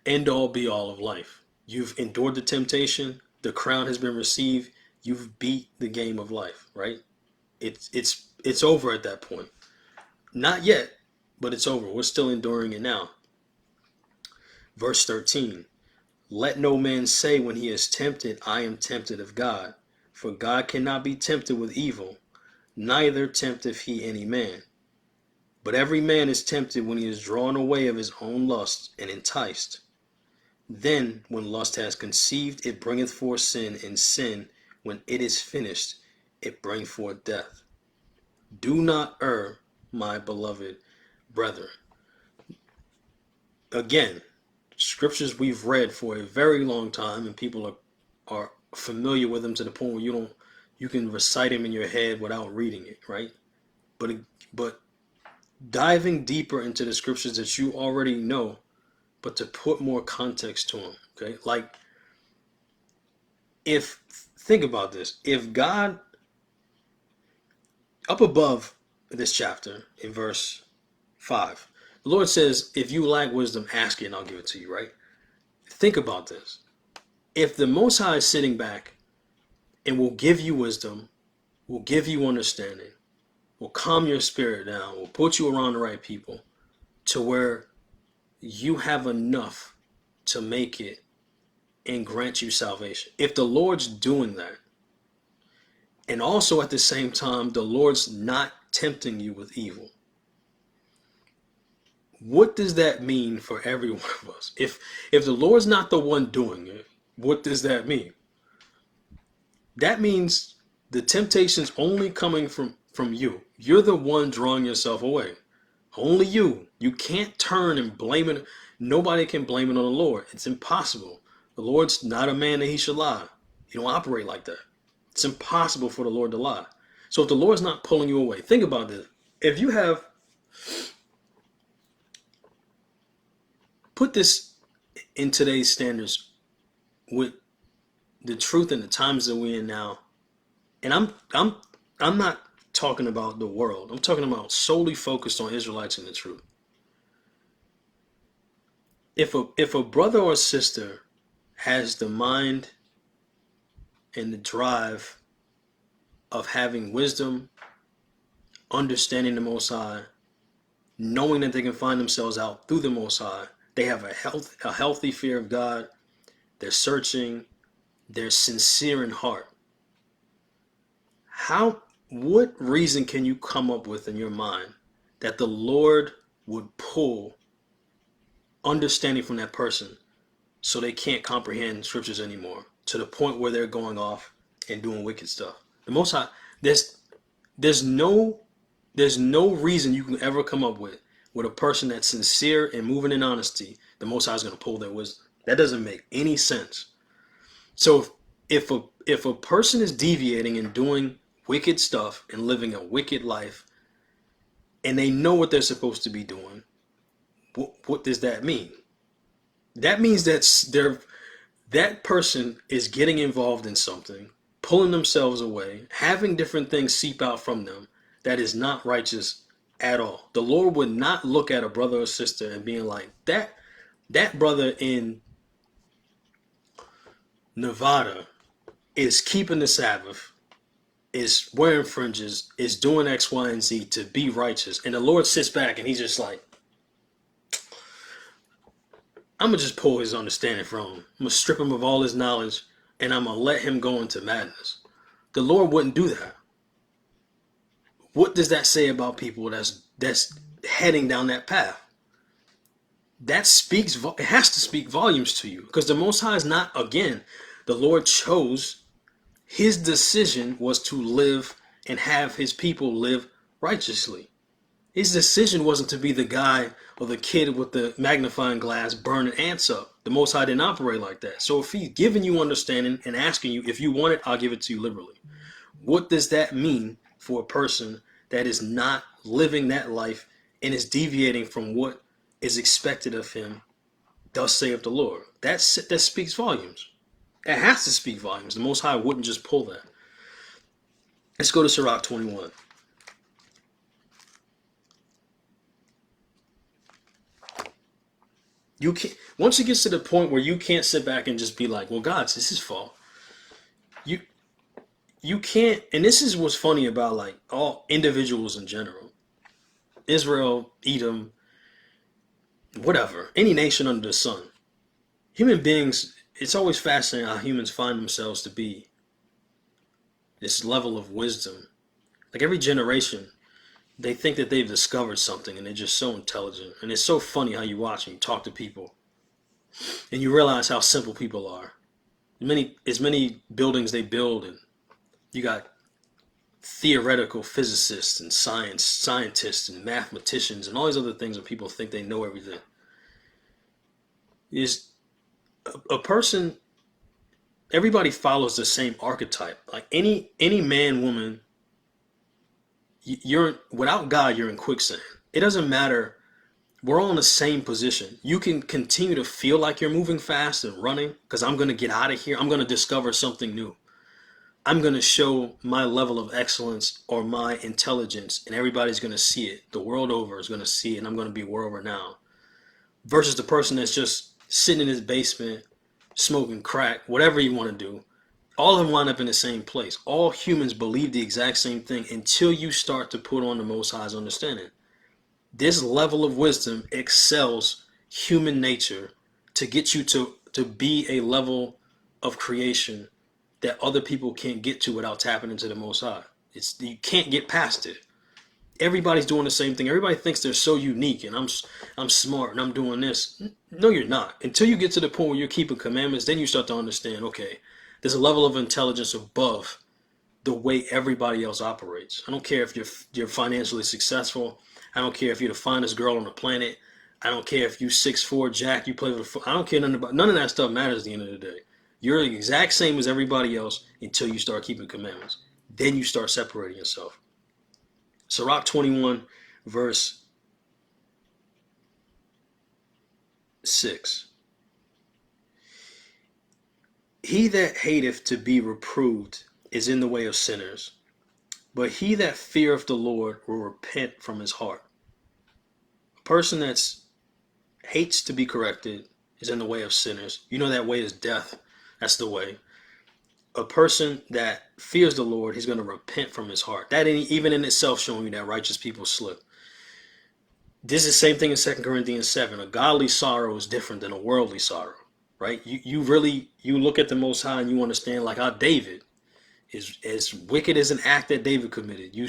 end all be all of life. You've endured the temptation. The crown has been received. You've beat the game of life, right? It's over at that point. Not yet, but it's over. We're still enduring it now. Verse 13. Let no man say when he is tempted, I am tempted of God. For God cannot be tempted with evil, neither tempteth he any man. But every man is tempted when he is drawn away of his own lust and enticed. Then, when lust has conceived, it bringeth forth sin, and sin, when it is finished, it bringeth forth death. Do not err, my beloved brethren. Again, scriptures we've read for a very long time, and people are familiar with them to the point where you can recite them in your head without reading it, right? But diving deeper into the scriptures that you already know, but to put more context to them, okay? Like, think about this. If God, up above this chapter in verse 5, the Lord says, if you lack wisdom, ask it and I'll give it to you, right? Think about this. If the Most High is sitting back and will give you wisdom, will give you understanding, will calm your spirit down, will put you around the right people to where you have enough to make it and grant you salvation. If the Lord's doing that, and also at the same time, the Lord's not tempting you with evil, what does that mean for every one of us? If the Lord's not the one doing it, what does that mean? That means the temptation's only coming from you. You're the one drawing yourself away. Only you. You can't turn and blame it. Nobody can blame it on the Lord. It's impossible. The Lord's not a man that he should lie. He don't operate like that. It's impossible for the Lord to lie. So if the Lord's not pulling you away, think about this. If you have, put this in today's standards with the truth and the times that we're in now, and I'm not talking about the world. I'm talking about solely focused on Israelites and the truth. If a brother or sister has the mind and the drive of having wisdom, understanding the Most High, knowing that they can find themselves out through the Most High, they have a healthy fear of God, they're searching, they're sincere in heart. What reason can you come up with in your mind that the Lord would pull understanding from that person so they can't comprehend scriptures anymore to the point where they're going off and doing wicked stuff? The Most High, there's no reason you can ever come up with with a person that's sincere and moving in honesty, the Most High is going to pull their wisdom. That doesn't make any sense. So if a person is deviating and doing wicked stuff and living a wicked life, and they know what they're supposed to be doing, what does that mean? That means that person is getting involved in something, pulling themselves away, having different things seep out from them that is not righteous at all. The Lord would not look at a brother or sister and being like, that brother in Nevada is keeping the Sabbath, is wearing fringes, is doing X, Y, and Z to be righteous. And the Lord sits back and he's just like, I'm going to just pull his understanding from him. I'm going to strip him of all his knowledge and I'm going to let him go into madness. The Lord wouldn't do that. What does that say about people that's heading down that path? That speaks, it has to speak volumes to you, because the Most High is not, again, the Lord chose, his decision was to live and have his people live righteously. His decision wasn't to be the guy or the kid with the magnifying glass burning ants up. The Most High didn't operate like that. So if he's giving you understanding and asking you, if you want it, I'll give it to you liberally. What does that mean for a person that is not living that life and is deviating from what is expected of him? Thus saith the Lord. That speaks volumes. It has to speak volumes. The Most High wouldn't just pull that. Let's go to Sirach 21. You can't, once it gets to the point where you can't sit back and just be like, well, God, this is his fault. You can't, and this is what's funny about like all individuals in general. Israel, Edom, whatever, any nation under the sun. Human beings, it's always fascinating how humans find themselves to be this level of wisdom. Like every generation, they think that they've discovered something and they're just so intelligent. And it's so funny how you watch and you talk to people and you realize how simple people are. As many buildings they build, and you got theoretical physicists and scientists and mathematicians and all these other things where people think they know everything. Is a person, everybody follows the same archetype. Like any man, woman, you're without God, you're in quicksand. It doesn't matter. We're all in the same position. You can continue to feel like you're moving fast and running because I'm going to get out of here. I'm going to discover something new. I'm going to show my level of excellence or my intelligence, and everybody's going to see it. The world over is going to see it, and I'm going to be world renowned. Versus the person that's just sitting in his basement, smoking crack, whatever you want to do. All of them wind up in the same place. All humans believe the exact same thing until you start to put on the Most High's understanding. This level of wisdom excels human nature to get you to be a level of creation that other people can't get to without tapping into the Most High. You can't get past it. Everybody's doing the same thing. Everybody thinks they're so unique and I'm smart and I'm doing this. No, you're not. Until you get to the point where you're keeping commandments, then you start to understand, okay, there's a level of intelligence above the way everybody else operates. I don't care if you're financially successful. I don't care if you're the finest girl on the planet. I don't care if you 6'4", Jack, you play with I don't care nothing about, none of that stuff matters at the end of the day. You're the exact same as everybody else until you start keeping commandments. Then you start separating yourself. Sirach 21, verse 6. He that hateth to be reproved is in the way of sinners, but he that feareth the Lord will repent from his heart. A person that hates to be corrected is in the way of sinners. You know that way is death. That's the way. A person that fears the Lord, he's going to repent from his heart. That even in itself showing you that righteous people slip. This is the same thing in 2 Corinthians 7. A godly sorrow is different than a worldly sorrow, right? You look at the Most High and you understand like how David is as wicked as an act that David committed. You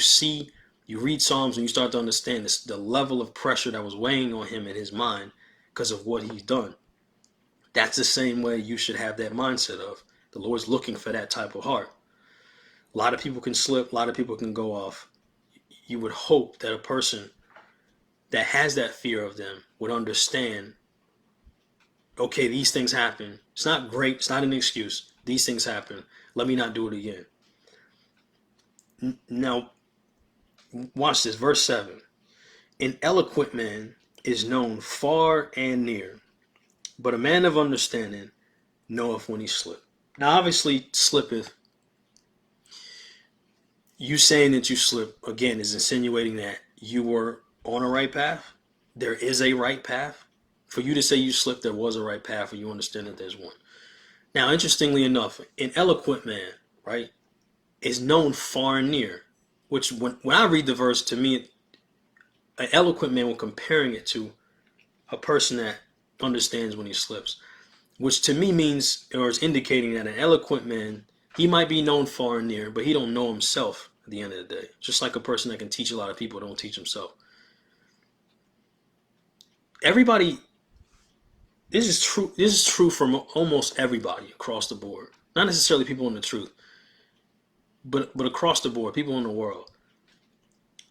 read Psalms and you start to understand the level of pressure that was weighing on him in his mind because of what he's done. That's the same way you should have that mindset of the Lord's looking for that type of heart. A lot of people can slip. A lot of people can go off. You would hope that a person that has that fear of them would understand, okay, these things happen. It's not great. It's not an excuse. These things happen. Let me not do it again. Now, watch this. Verse 7. An eloquent man is known far and near, but a man of understanding knoweth when he slippeth. Now, obviously, slippeth, you saying that you slip, again, is insinuating that you were on a right path. There is a right path. For you to say you slipped, there was a right path, or you understand that there's one. Now, interestingly enough, an eloquent man, right, is known far and near, which when I read the verse, to me, an eloquent man, we're comparing it to a person that understands when he slips, which to me means, or is indicating that an eloquent man, he might be known far and near, but he don't know himself at the end of the day. Just like a person that can teach a lot of people don't teach himself. Everybody, this is true. This is true from almost everybody across the board. Not necessarily people in the truth, but across the board, people in the world.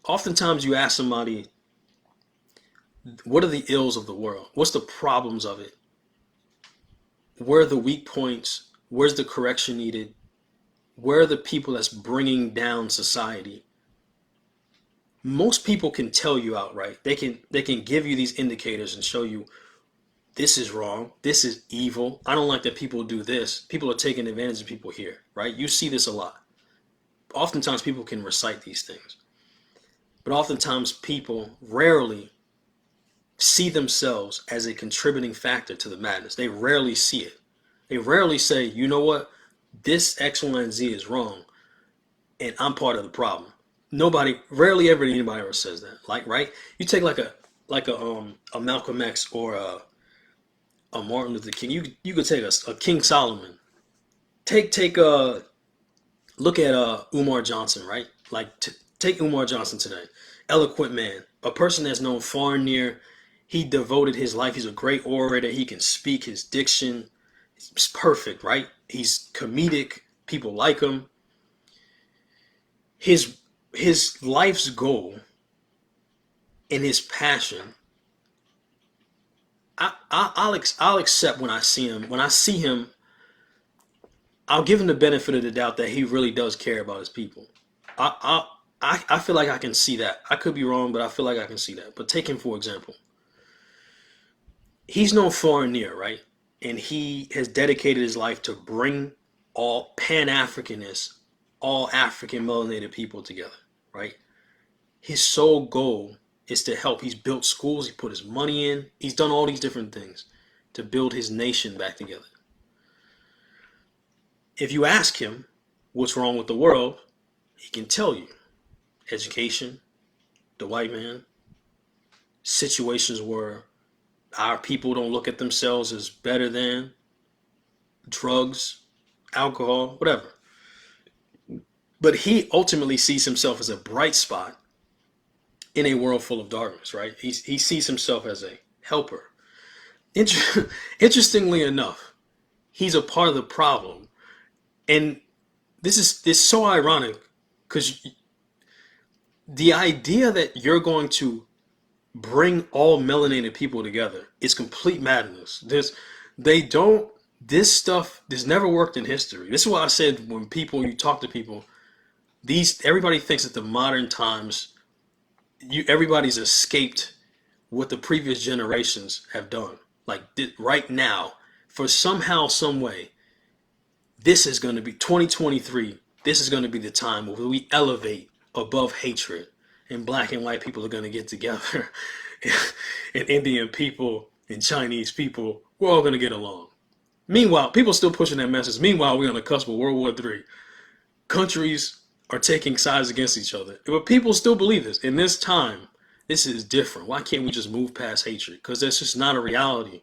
Oftentimes, you ask somebody, "What are the ills of the world? What's the problems of it? Where are the weak points? Where's the correction needed? Where are the people that's bringing down society?" Most people can tell you outright. They can give you these indicators and show you, this is wrong. This is evil. I don't like that people do this. People are taking advantage of people here, right? You see this a lot. Oftentimes people can recite these things. But oftentimes people rarely see themselves as a contributing factor to the madness. They rarely see it. They rarely say, you know what? This X, Y, and Z is wrong, and I'm part of the problem. Rarely ever anybody ever says that. Like, right? You take like a Malcolm X or a Martin Luther King. You could take a King Solomon. Take a look at Umar Johnson, right? Like take Umar Johnson today, eloquent man, a person that's known far and near. He devoted his life. He's a great orator. He can speak. His diction is perfect, right? He's comedic. People like him. His life's goal and his passion, I'll accept when I see him. When I see him, I'll give him the benefit of the doubt that he really does care about his people. I feel like I can see that. I could be wrong, but I feel like I can see that. But take him for example. He's known far and near, right? And he has dedicated his life to bring all Pan-Africanists, all African melanated people together, right? His sole goal is to help. He's built schools. He put his money in. He's done all these different things to build his nation back together. If you ask him what's wrong with the world, he can tell you. Education, the white man, situations where our people don't look at themselves as better than, drugs, alcohol, whatever. But he ultimately sees himself as a bright spot in a world full of darkness, right? He sees himself as a helper. Interestingly enough, he's a part of the problem. And this is so ironic because the idea that you're going to bring all melanated people together is complete madness. This stuff never worked in history. This is why I said when you talk to people, everybody thinks that the modern times, everybody's escaped what the previous generations have done. Like right now, for somehow, some way, this is going to be 2023. This is going to be the time where we elevate above hatred, and black and white people are going to get together, and Indian people and Chinese people, we're all going to get along. Meanwhile, people still pushing that message. Meanwhile, we're on the cusp of World War III. Countries are taking sides against each other, but people still believe this. In this time, this is different. Why can't we just move past hatred? Because that's just not a reality.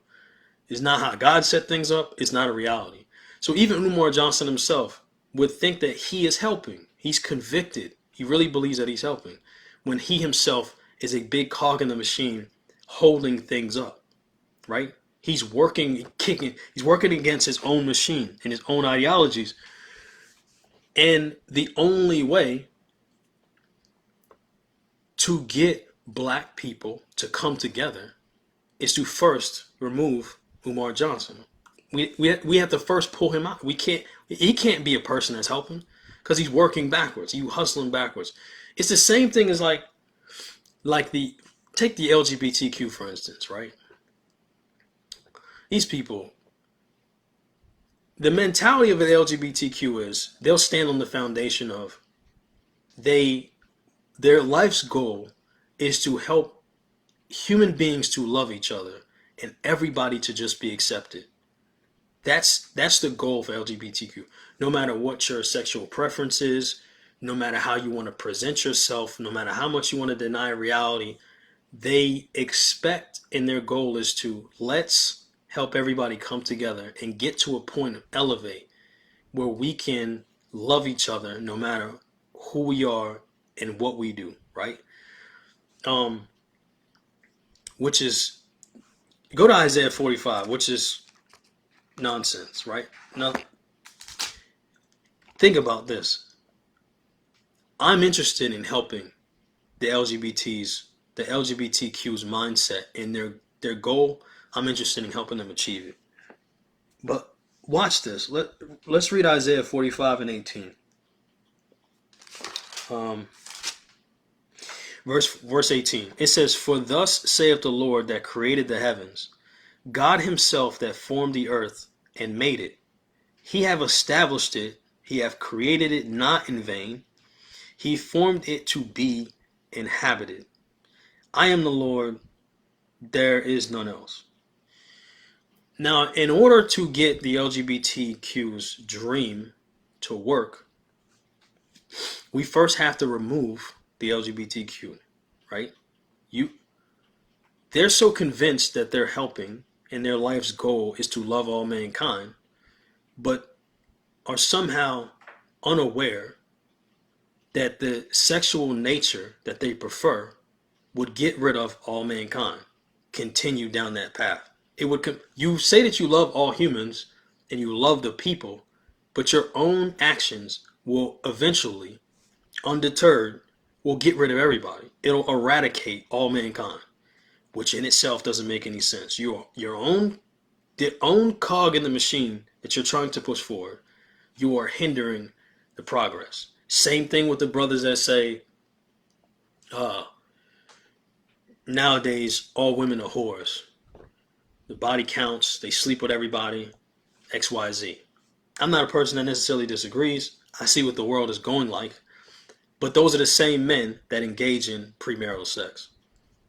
It's not how God set things up. It's not a reality. So even Umar Johnson himself would think that he is helping. He's convicted. He really believes that he's helping when he himself is a big cog in the machine holding things up, right? He's working, kicking, he's working against his own machine and his own ideologies. And the only way to get black people to come together is to first remove Umar Johnson. We have to first pull him out. He can't be a person that's helping because he's working backwards. You hustling backwards. It's the same thing as like the take the LGBTQ for instance, right? These people, the mentality of the LGBTQ is they'll stand on the foundation of they their life's goal is to help human beings to love each other and everybody to just be accepted. That's the goal for LGBTQ. No matter what your sexual preference is, no matter how you want to present yourself, no matter how much you want to deny reality, they expect and their goal is to let's help everybody come together and get to a point of elevate where we can love each other no matter who we are and what we do, right? Um, which is go to Isaiah 45, which is nonsense, right? Now, think about this. I'm interested in helping the LGBTQ's mindset and their goal. I'm interested in helping them achieve it. But watch this. Let's read Isaiah 45 and 18. Um, verse 18. It says, "For thus saith the Lord that created the heavens, God himself that formed the earth and made it. He have established it, he have created it not in vain. He formed it to be inhabited. I am the Lord, there is none else." Now, in order to get the LGBTQ's dream to work, we first have to remove the LGBTQ, right? You They're so convinced that they're helping and their life's goal is to love all mankind, but are somehow unaware that the sexual nature that they prefer would get rid of all mankind. Continue down that path. You say that you love all humans and you love the people, but your own actions will eventually, undeterred, will get rid of everybody. It'll eradicate all mankind, which in itself doesn't make any sense. The own cog in the machine that you're trying to push forward, you are hindering the progress. Same thing with the brothers that say, uh, nowadays all women are whores. The body counts, they sleep with everybody, XYZ. I'm not a person that necessarily disagrees. I see what the world is going like. But those are the same men that engage in premarital sex.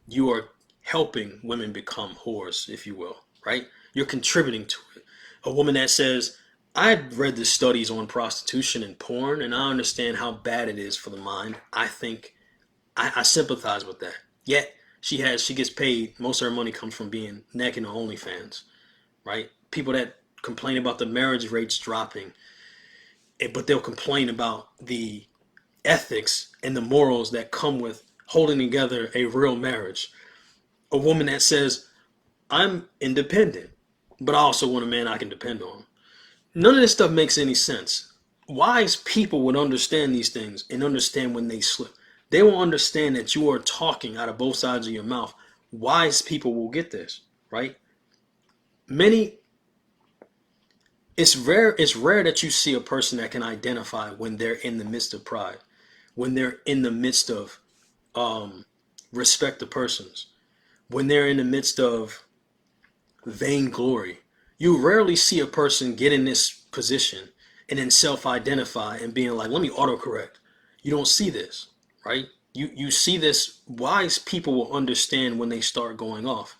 You are helping women become whores, if you will, right? You're contributing to it. A woman that says, I read the studies on prostitution and porn, and I understand how bad it is for the mind. I think I sympathize with that. Yet she gets paid. Most of her money comes from being naked on OnlyFans, right? People that complain about the marriage rates dropping, but they'll complain about the ethics and the morals that come with holding together a real marriage. A woman that says, I'm independent, but I also want a man I can depend on. None of this stuff makes any sense. Wise people would understand these things and understand when they slip. They will understand that you are talking out of both sides of your mouth. Wise people will get this, right? It's rare that you see a person that can identify when they're in the midst of pride, when they're in the midst of respect of persons, when they're in the midst of vainglory. You rarely see a person get in this position and then self-identify and being like, let me autocorrect. You don't see this, right? You see this. Wise people will understand when they start going off.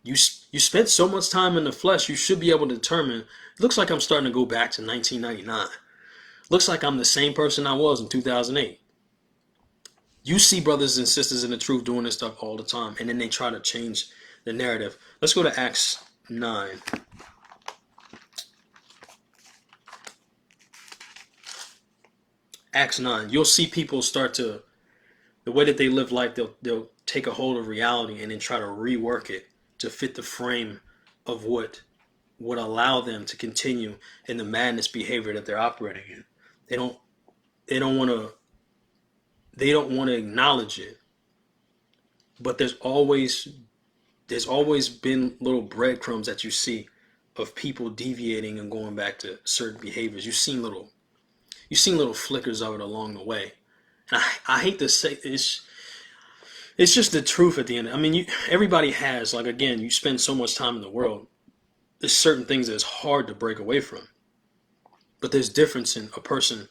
You spent so much time in the flesh, you should be able to determine, it looks like I'm starting to go back to 1999. Looks like I'm the same person I was in 2008. You see brothers and sisters in the truth doing this stuff all the time, and then they try to change the narrative. Let's go to Acts 9. Acts 9. You'll see people start to, the way that they live life, they'll take a hold of reality and then try to rework it to fit the frame of what would allow them to continue in the madness behavior that they're operating in. They don't want to acknowledge it. But there's always been little breadcrumbs that you see of people deviating and going back to certain behaviors. You've seen little flickers of it along the way. And I hate to say it's just the truth at the end. I mean, everybody has, like, again, you spend so much time in the world. There's certain things that it's hard to break away from. But there's difference in a person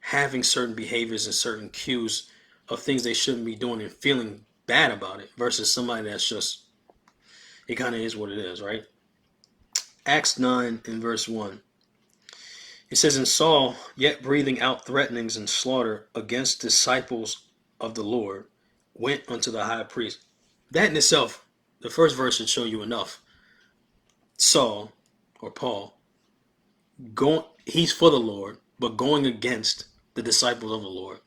having certain behaviors and certain cues of things they shouldn't be doing and feeling bad about it versus somebody that's just, it kind of is what it is, right? Acts 9 in verse 1. It says, "And Saul, yet breathing out threatenings and slaughter against disciples of the Lord, went unto the high priest." That in itself, the first verse should show you enough. Saul, or Paul, he's for the Lord, but going against the disciples of the Lord.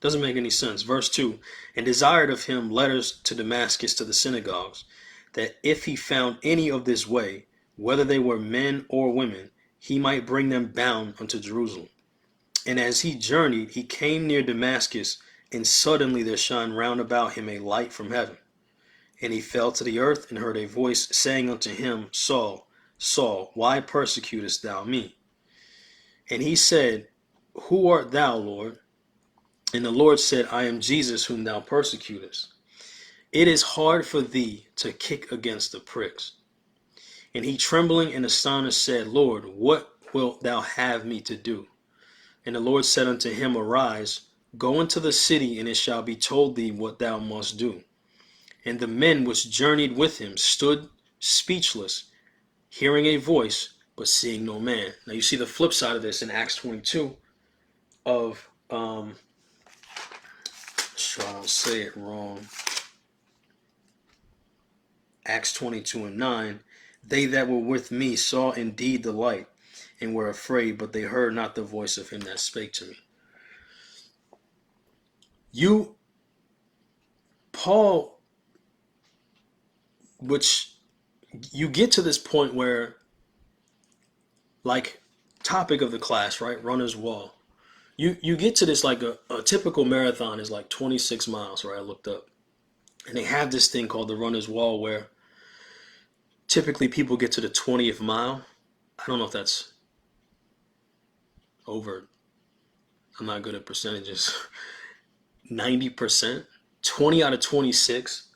Doesn't make any sense. Verse 2, "And desired of him letters to Damascus to the synagogues, that if he found any of this way, whether they were men or women, he might bring them bound unto Jerusalem. And as he journeyed, he came near Damascus, and suddenly there shined round about him a light from heaven. And he fell to the earth, and heard a voice saying unto him, Saul, Saul, why persecutest thou me? And he said, Who art thou, Lord? And the Lord said, I am Jesus whom thou persecutest. It is hard for thee to kick against the pricks. And he, trembling and astonished, said, Lord, what wilt thou have me to do? And the Lord said unto him, Arise, go into the city, and it shall be told thee what thou must do. And the men which journeyed with him stood speechless, hearing a voice, but seeing no man. Now you see the flip side of this in Acts 22 of, sure I don't say it wrong, Acts 22 and 9, they that were with me saw indeed the light, and were afraid, but they heard not the voice of him that spake to me. Paul, which you get to this point where, like, topic of the class, right? Runner's wall. You get to this, like a typical marathon is like 26 miles, right? I looked up. And they have this thing called the runner's wall where typically people get to the 20th mile. I don't know if that's over. I'm not good at percentages. 90%, 20 out of 26.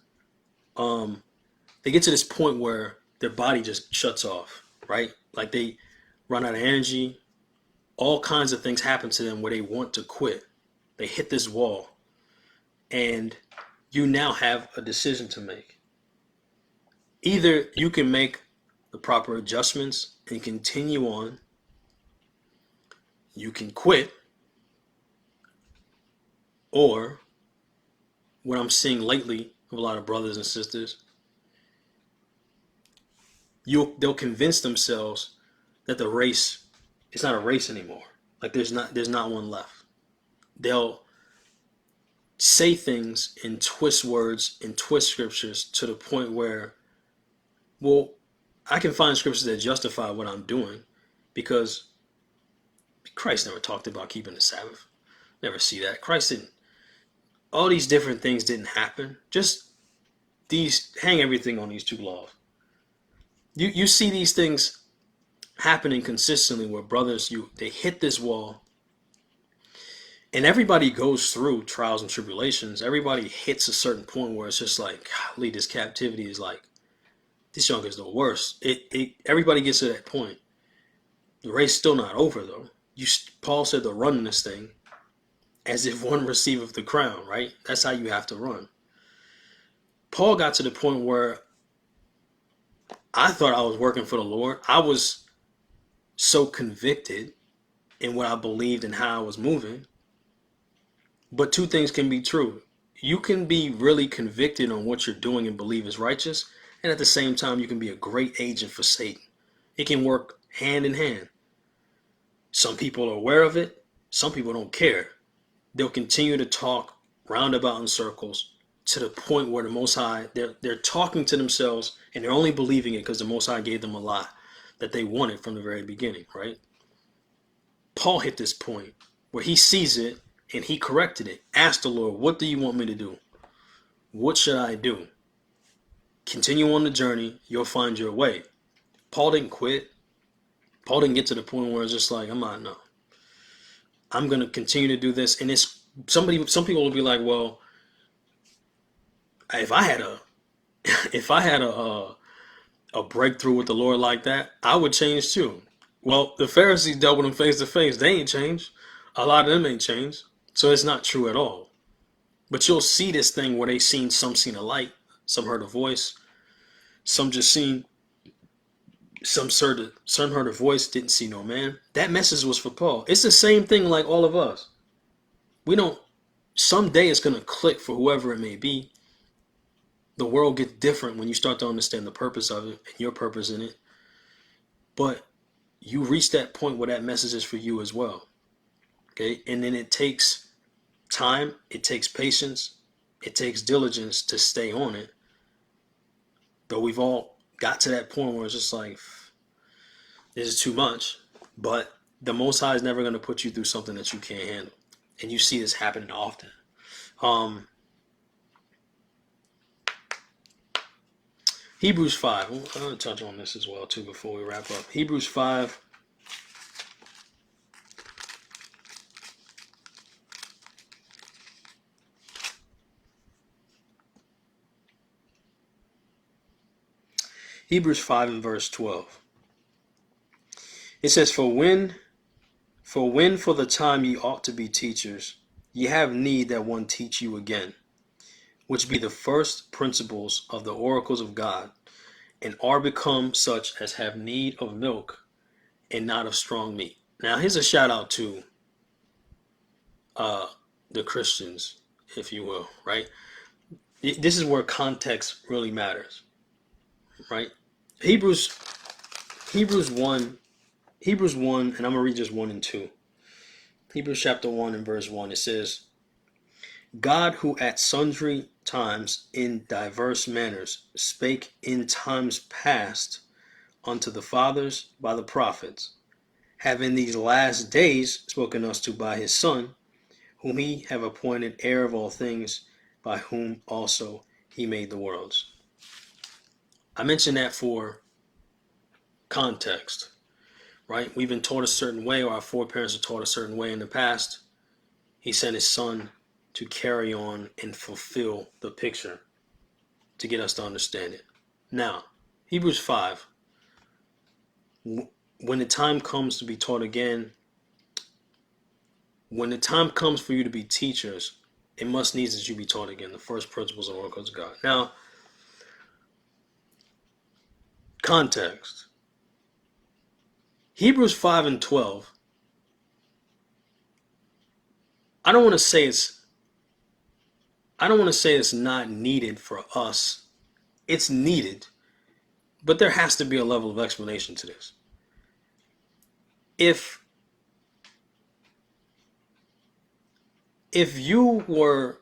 They get to this point where their body just shuts off, right? Like they run out of energy. All kinds of things happen to them where they want to quit. They hit this wall, and you now have a decision to make. Either you can make the proper adjustments and continue on. You can quit. Or what I'm seeing lately of a lot of brothers and sisters, they'll convince themselves that the race, it's not a race anymore. Like there's not one left. They'll say things and twist words and twist scriptures to the point where, well, I can find scriptures that justify what I'm doing because Christ never talked about keeping the Sabbath. Never see that. Christ didn't. All these different things didn't happen. Just hang everything on these two laws. You see these things happening consistently where brothers, they hit this wall, and everybody goes through trials and tribulations. Everybody hits a certain point where it's just like, golly, this captivity is like, this junk is the worst. Everybody gets to that point. The race still not over though. Paul said to run this thing as if one receiveth the crown, right? That's how you have to run. Paul got to the point where I thought I was working for the Lord. I was so convicted in what I believed and how I was moving. But two things can be true. You can be really convicted on what you're doing and believe is righteous, and at the same time, you can be a great agent for Satan. It can work hand in hand. Some people are aware of it. Some people don't care. They'll continue to talk roundabout in circles to the point where the Most High, they're talking to themselves and they're only believing it because the Most High gave them a lie that they wanted from the very beginning, right? Paul hit this point where he sees it and he corrected it. Asked the Lord, what do you want me to do? What should I do? Continue on the journey. You'll find your way. Paul didn't quit. Paul didn't get to the point where it's just like, I'm not, no. I'm going to continue to do this. And it's somebody, some people will be like, well, if I had a, if I had a breakthrough with the Lord like that, I would change too. Well, the Pharisees dealt with him face to face. They ain't changed. A lot of them ain't changed. So it's not true at all. But you'll see this thing where some seen a light, some heard a voice, some just seen, some heard a voice, didn't see no man. That message was for Paul. It's the same thing like all of us. We don't, someday it's going to click for whoever it may be. The world gets different when you start to understand the purpose of it and your purpose in it. But you reach that point where that message is for you as well. Okay? And then it takes time, it takes patience, it takes diligence to stay on it. But we've all got to that point where it's just like, this is too much. But the Most High is never going to put you through something that you can't handle. And you see this happening often. Hebrews 5. I'm going to touch on this as well, too, before we wrap up. Hebrews 5. Hebrews 5 and verse 12. It says, For when for the time ye ought to be teachers, ye have need that one teach you again, which be the first principles of the oracles of God, and are become such as have need of milk and not of strong meat. Now, here's a shout out to the Christians, if you will, right? This is where context really matters, right? Hebrews 1, and I'm going to read just 1 and 2. Hebrews chapter 1 and verse 1, it says, God, who at sundry times in diverse manners spake in times past unto the fathers by the prophets, have in these last days spoken us to by his Son, whom he have appointed heir of all things, by whom also he made the worlds. I mentioned that for context, right? We've been taught a certain way, or our foreparents are taught a certain way in the past. He sent his Son to carry on and fulfill the picture to get us to understand it. Now, Hebrews 5, when the time comes to be taught again, when the time comes for you to be teachers, it must needs that you be taught again the first principles of oracles of God. Now, context. Hebrews 5 and 12. I don't want to say it's not needed for us. It's needed, but there has to be a level of explanation to this. If you were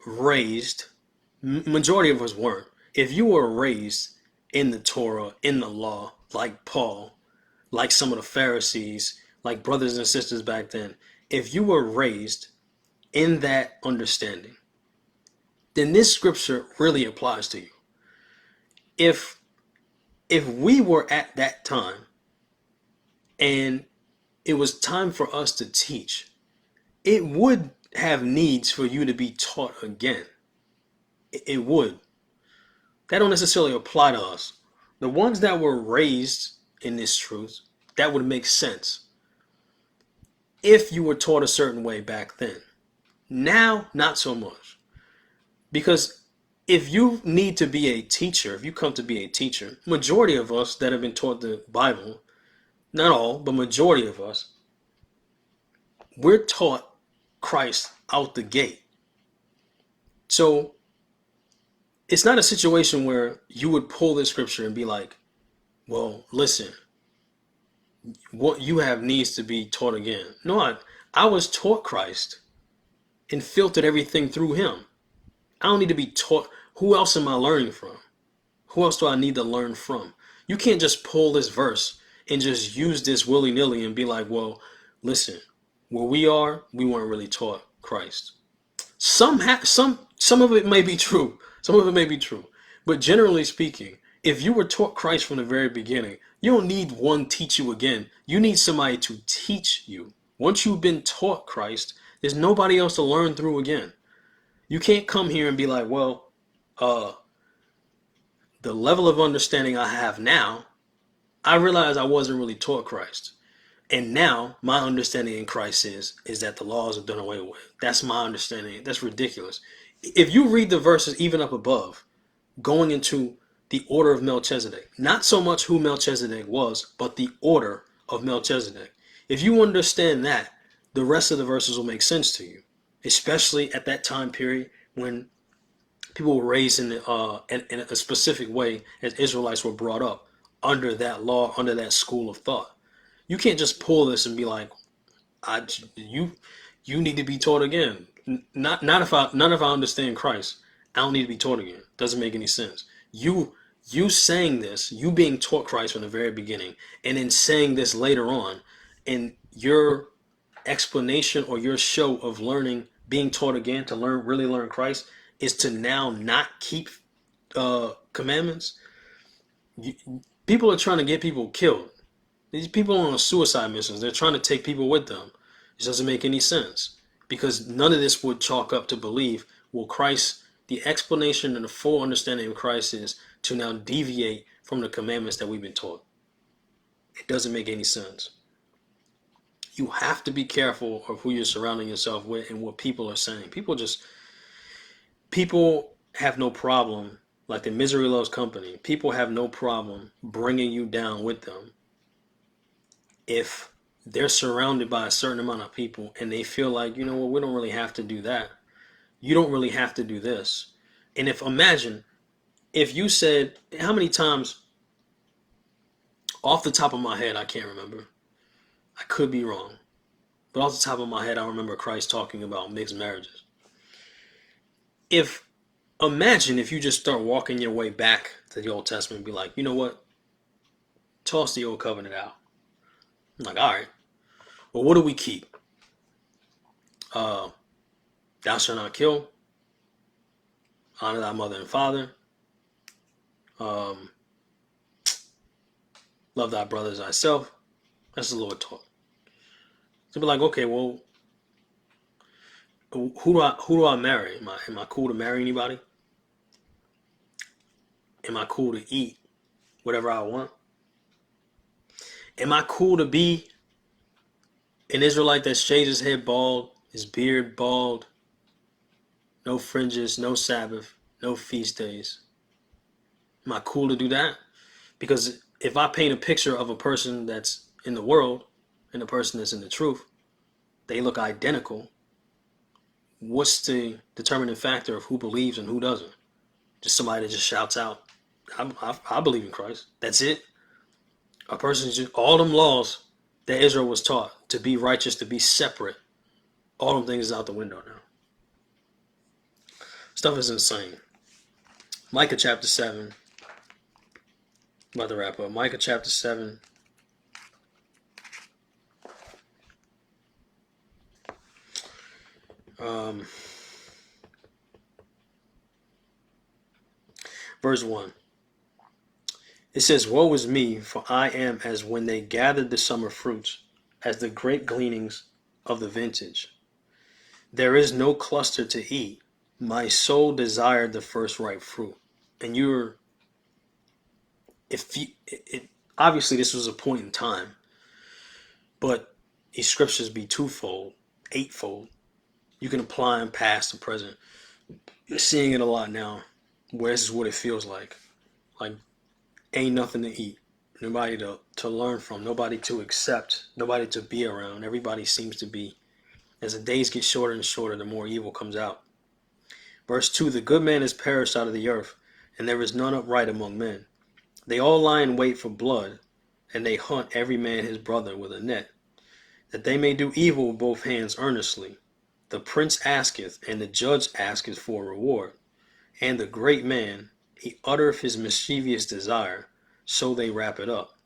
raised, majority of us weren't. If you were raised in the Torah, in the law, like Paul, like some of the Pharisees, like brothers and sisters back then, if you were raised in that understanding, then this scripture really applies to you. If we were at that time and it was time for us to teach, it would have needs for you to be taught again. It would. That don't necessarily apply to us. The ones that were raised in this truth, that would make sense if you were taught a certain way back then. Now, not so much. Because if you need to be a teacher, if you come to be a teacher, majority of us that have been taught the Bible, not all, but majority of us, we're taught Christ out the gate. So it's not a situation where you would pull this scripture and be like, well, listen, what you have needs to be taught again. No, I was taught Christ and filtered everything through him. I don't need to be taught. Who else am I learning from? Who else do I need to learn from? You can't just pull this verse and just use this willy-nilly and be like, well, listen, where we are, we weren't really taught Christ. Some of it may be true. Some of it may be true. But generally speaking, if you were taught Christ from the very beginning, you don't need one teach you again. You need somebody to teach you. Once you've been taught Christ, there's nobody else to learn through again. You can't come here and be like, well, uh, the level of understanding I have now, I realized I wasn't really taught Christ. And now my understanding in Christ is that the laws are done away with. That's my understanding. That's ridiculous. If you read the verses even up above, going into the order of Melchizedek, not so much who Melchizedek was, but the order of Melchizedek. If you understand that, the rest of the verses will make sense to you, especially at that time period when people were raised in a specific way as Israelites were brought up under that law, under that school of thought. You can't just pull this and be like, I, you, you need to be taught again. Not if I understand Christ. I don't need to be taught again. Doesn't make any sense. You saying this, you being taught Christ from the very beginning, and then saying this later on, and your explanation or your show of learning, being taught again to really learn Christ, is to now not keep commandments. You, people are trying to get people killed. These people are on suicide missions. They're trying to take people with them. It doesn't make any sense because none of this would chalk up to believe, well, Christ, the explanation and the full understanding of Christ is to now deviate from the commandments that we've been taught. It doesn't make any sense. You have to be careful of who you're surrounding yourself with and what people are saying. People have no problem, like the misery loves company. People have no problem bringing you down with them if they're surrounded by a certain amount of people and they feel like, you know what, we don't really have to do that. You don't really have to do this. And imagine if you said, how many times, off the top of my head, I can't remember. I could be wrong. But off the top of my head, I remember Christ talking about mixed marriages. Imagine if you just start walking your way back to the Old Testament and be like, you know what, toss the old covenant out. I'm like, all right, well, what do we keep? Thou shalt not kill. Honor thy mother and father. Love thy brother as thyself. That's the Lord taught. So be like, okay, well, who do I marry? Am I cool to marry anybody? Am I cool to eat whatever I want? Am I cool to be an Israelite that shaves his head bald, his beard bald, no fringes, no Sabbath, no feast days? Am I cool to do that? Because if I paint a picture of a person that's in the world and a person that's in the truth, they look identical. What's the determining factor of who believes and who doesn't? Just somebody that just shouts out, I believe in Christ. That's it. A person just, all them laws that Israel was taught to be righteous, to be separate, all them things is out the window now. Stuff is insane. Micah chapter 7. I'm about to wrap up. Micah chapter 7. Verse 1. It says, woe is me, for I am as when they gathered the summer fruits, as the great gleanings of the vintage. There is no cluster to eat. My soul desired the first ripe fruit. And obviously this was a point in time, but these scriptures be twofold, eightfold. You can apply them past and present. You're seeing it a lot now, where this is what it feels like. Like, ain't nothing to eat, nobody to learn from, nobody to accept, nobody to be around. Everybody seems to be, as the days get shorter and shorter, the more evil comes out. Verse 2, the good man is perished out of the earth, and there is none upright among men. They all lie in wait for blood, and they hunt every man his brother with a net, that they may do evil with both hands earnestly. The prince asketh, and the judge asketh for a reward, and the great man, he uttereth his mischievous desire, so they wrap it up.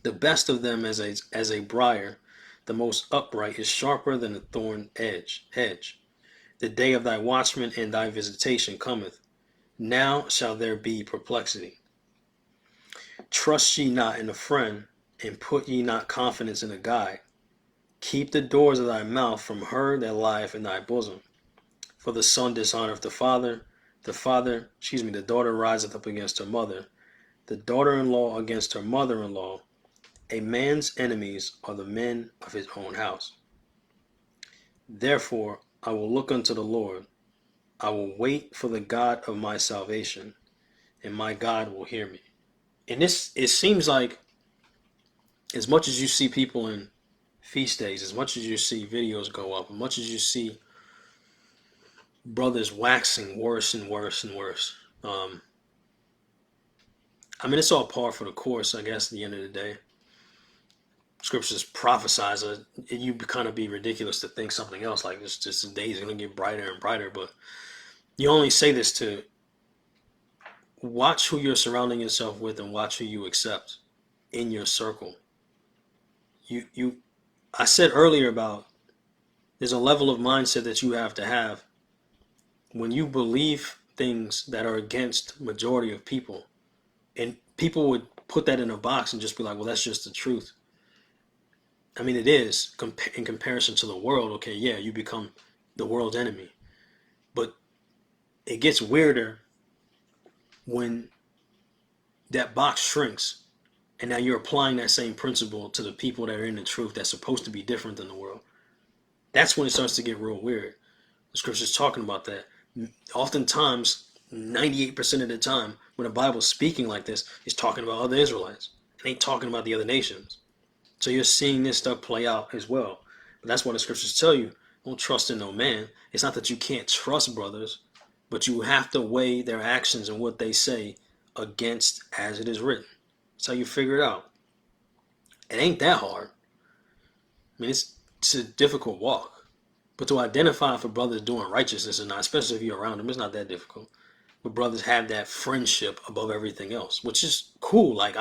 The best of them as a briar, the most upright is sharper than a thorn hedge. The day of thy watchman and thy visitation cometh. Now shall there be perplexity. Trust ye not in a friend, and put ye not confidence in a guide. Keep the doors of thy mouth from her that lieth in thy bosom. For the son dishonoreth the daughter riseth up against her mother, the daughter-in-law against her mother-in-law. A man's enemies are the men of his own house. Therefore I will look unto the Lord. I will wait for the God of my salvation, and my God will hear me. And it seems like, as much as you see people in feast days, as much as you see videos go up, as much as you see brothers waxing worse and worse and worse, I mean, it's all par for the course, I guess, at the end of the day. Scriptures prophesize it. You kind of be ridiculous to think something else, like this. Just the days are going to get brighter and brighter. But you only say this to watch who you're surrounding yourself with and watch who you accept in your circle. I said earlier about there's a level of mindset that you have to have when you believe things that are against majority of people, and people would put that in a box and just be like, well, that's just the truth. I mean, it is in comparison to the world. Okay, yeah, you become the world's enemy. But it gets weirder when that box shrinks and now you're applying that same principle to the people that are in the truth that's supposed to be different than the world. That's when it starts to get real weird. The scripture's talking about that. Oftentimes, 98% of the time, when the Bible's speaking like this, it's talking about other Israelites. It ain't talking about the other nations. So you're seeing this stuff play out as well. But that's why the scriptures tell you, don't trust in no man. It's not that you can't trust brothers, but you have to weigh their actions and what they say against as it is written. That's how you figure it out. It ain't that hard. I mean, it's a difficult walk. But to identify if a brother's doing righteousness or not, especially if you're around them, it's not that difficult. But brothers have that friendship above everything else, which is cool. Like,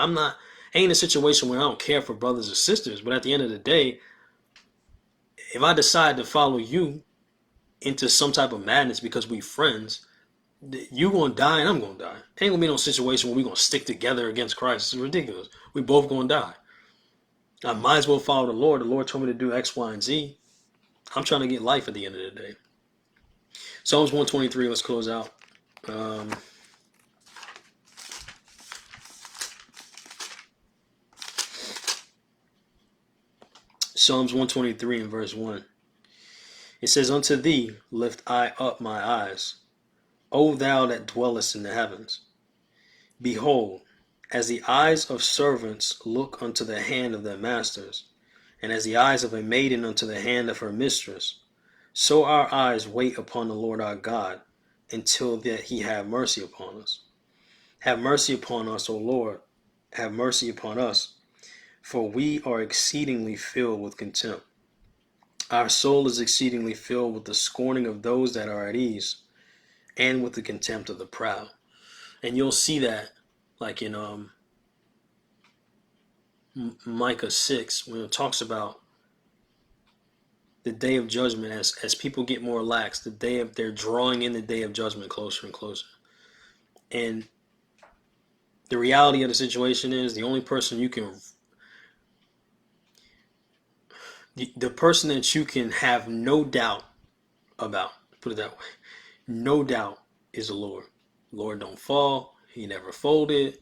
ain't a situation where I don't care for brothers or sisters, but at the end of the day, if I decide to follow you into some type of madness because we friends, you gonna die and I'm gonna die. Ain't gonna be no situation where we gonna stick together against Christ. It's ridiculous. We both gonna die. I might as well follow the Lord. The Lord told me to do X, Y, and Z. I'm trying to get life at the end of the day. Psalms 123, let's close out. Psalms 123 and verse 1. It says, unto thee lift I up my eyes, O thou that dwellest in the heavens. Behold, as the eyes of servants look unto the hand of their masters, and as the eyes of a maiden unto the hand of her mistress, so our eyes wait upon the Lord our God, until that he have mercy upon us. Have mercy upon us, O Lord, have mercy upon us, for we are exceedingly filled with contempt. Our soul is exceedingly filled with the scorning of those that are at ease, and with the contempt of the proud. And you'll see that like in Micah 6, when it talks about the day of judgment, as people get more lax, they're drawing in the day of judgment closer and closer. And the reality of the situation is the only person you can the person that you can have no doubt about, put it that way, no doubt, is the Lord. The Lord don't fall. He never folded.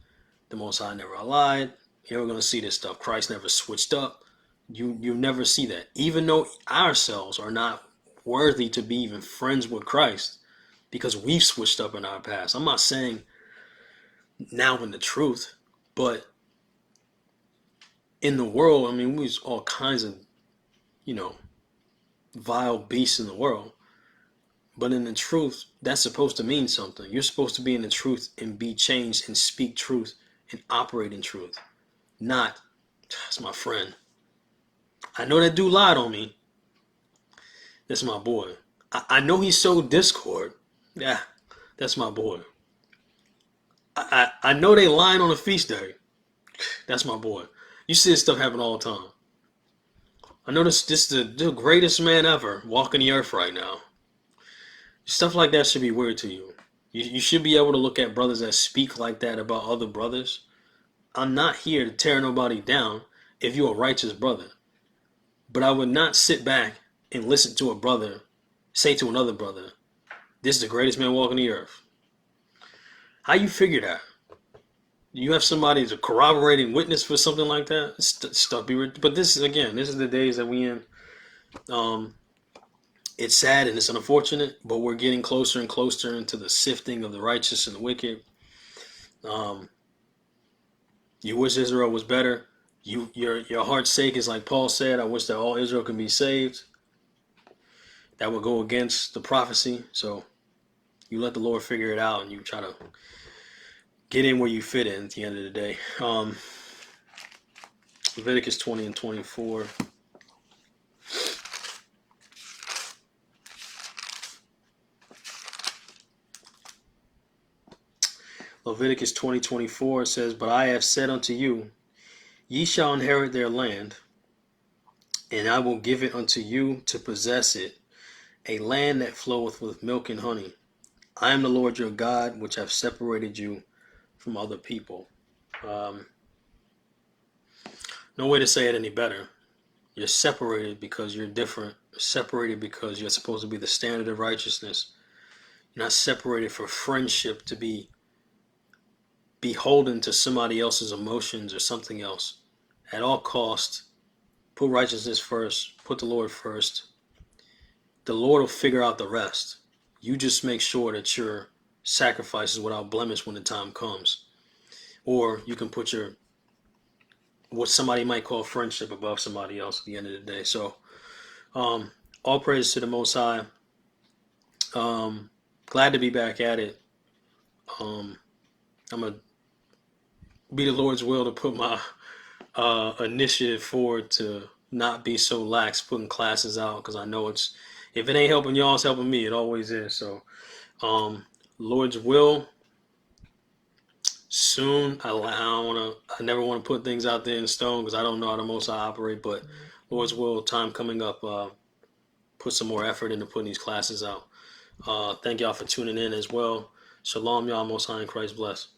The Most High never lied. You're never going to see this stuff. Christ never switched up. You never see that. Even though ourselves are not worthy to be even friends with Christ because we've switched up in our past. I'm not saying now in the truth, but in the world, I mean, we's all kinds of, vile beasts in the world. But in the truth, that's supposed to mean something. You're supposed to be in the truth and be changed and speak truth and operate in truth. Not, that's my friend. I know that dude lied on me. That's my boy. I know he sowed discord. Yeah, that's my boy. I know they lying on a feast day. That's my boy. You see this stuff happen all the time. I know this is the greatest man ever walking the earth right now. Stuff like that should be weird to you. You should be able to look at brothers that speak like that about other brothers. I'm not here to tear nobody down if you're a righteous brother. But I would not sit back and listen to a brother say to another brother, this is the greatest man walking the earth. How you figure that? You have somebody as a corroborating witness for something like that? Stuff be, but this again, this is the days that we in. Um, it's sad and it's unfortunate, but we're getting closer and closer into the sifting of the righteous and the wicked. Um, you wish Israel was better. Your heart's sake is like Paul said. I wish that all Israel can be saved. That would go against the prophecy. So you let the Lord figure it out, and you try to get in where you fit in at the end of the day. Leviticus 20 and 24. Leviticus 20:24 says, but I have said unto you, ye shall inherit their land, and I will give it unto you to possess it, a land that floweth with milk and honey. I am the Lord your God, which have separated you from other people. No way to say it any better. You're separated because you're different. You're separated because you're supposed to be the standard of righteousness. You're not separated for friendship to be beholden to somebody else's emotions or something else. At all costs, put righteousness first. Put the Lord first. The Lord will figure out the rest. You just make sure that your sacrifice is without blemish when the time comes. Or you can put your what somebody might call friendship above somebody else at the end of the day. So, all praise to the Most High. Glad to be back at it. I'm gonna be the Lord's will to put my initiative forward to not be so lax putting classes out, because I know it's, if it ain't helping y'all, it's helping me. It always is. So, Lord's will. Soon, I never want to put things out there in stone because I don't know how the Most High operate. But Lord's will, time coming up, put some more effort into putting these classes out. Thank y'all for tuning in as well. Shalom, y'all. Most High in Christ bless.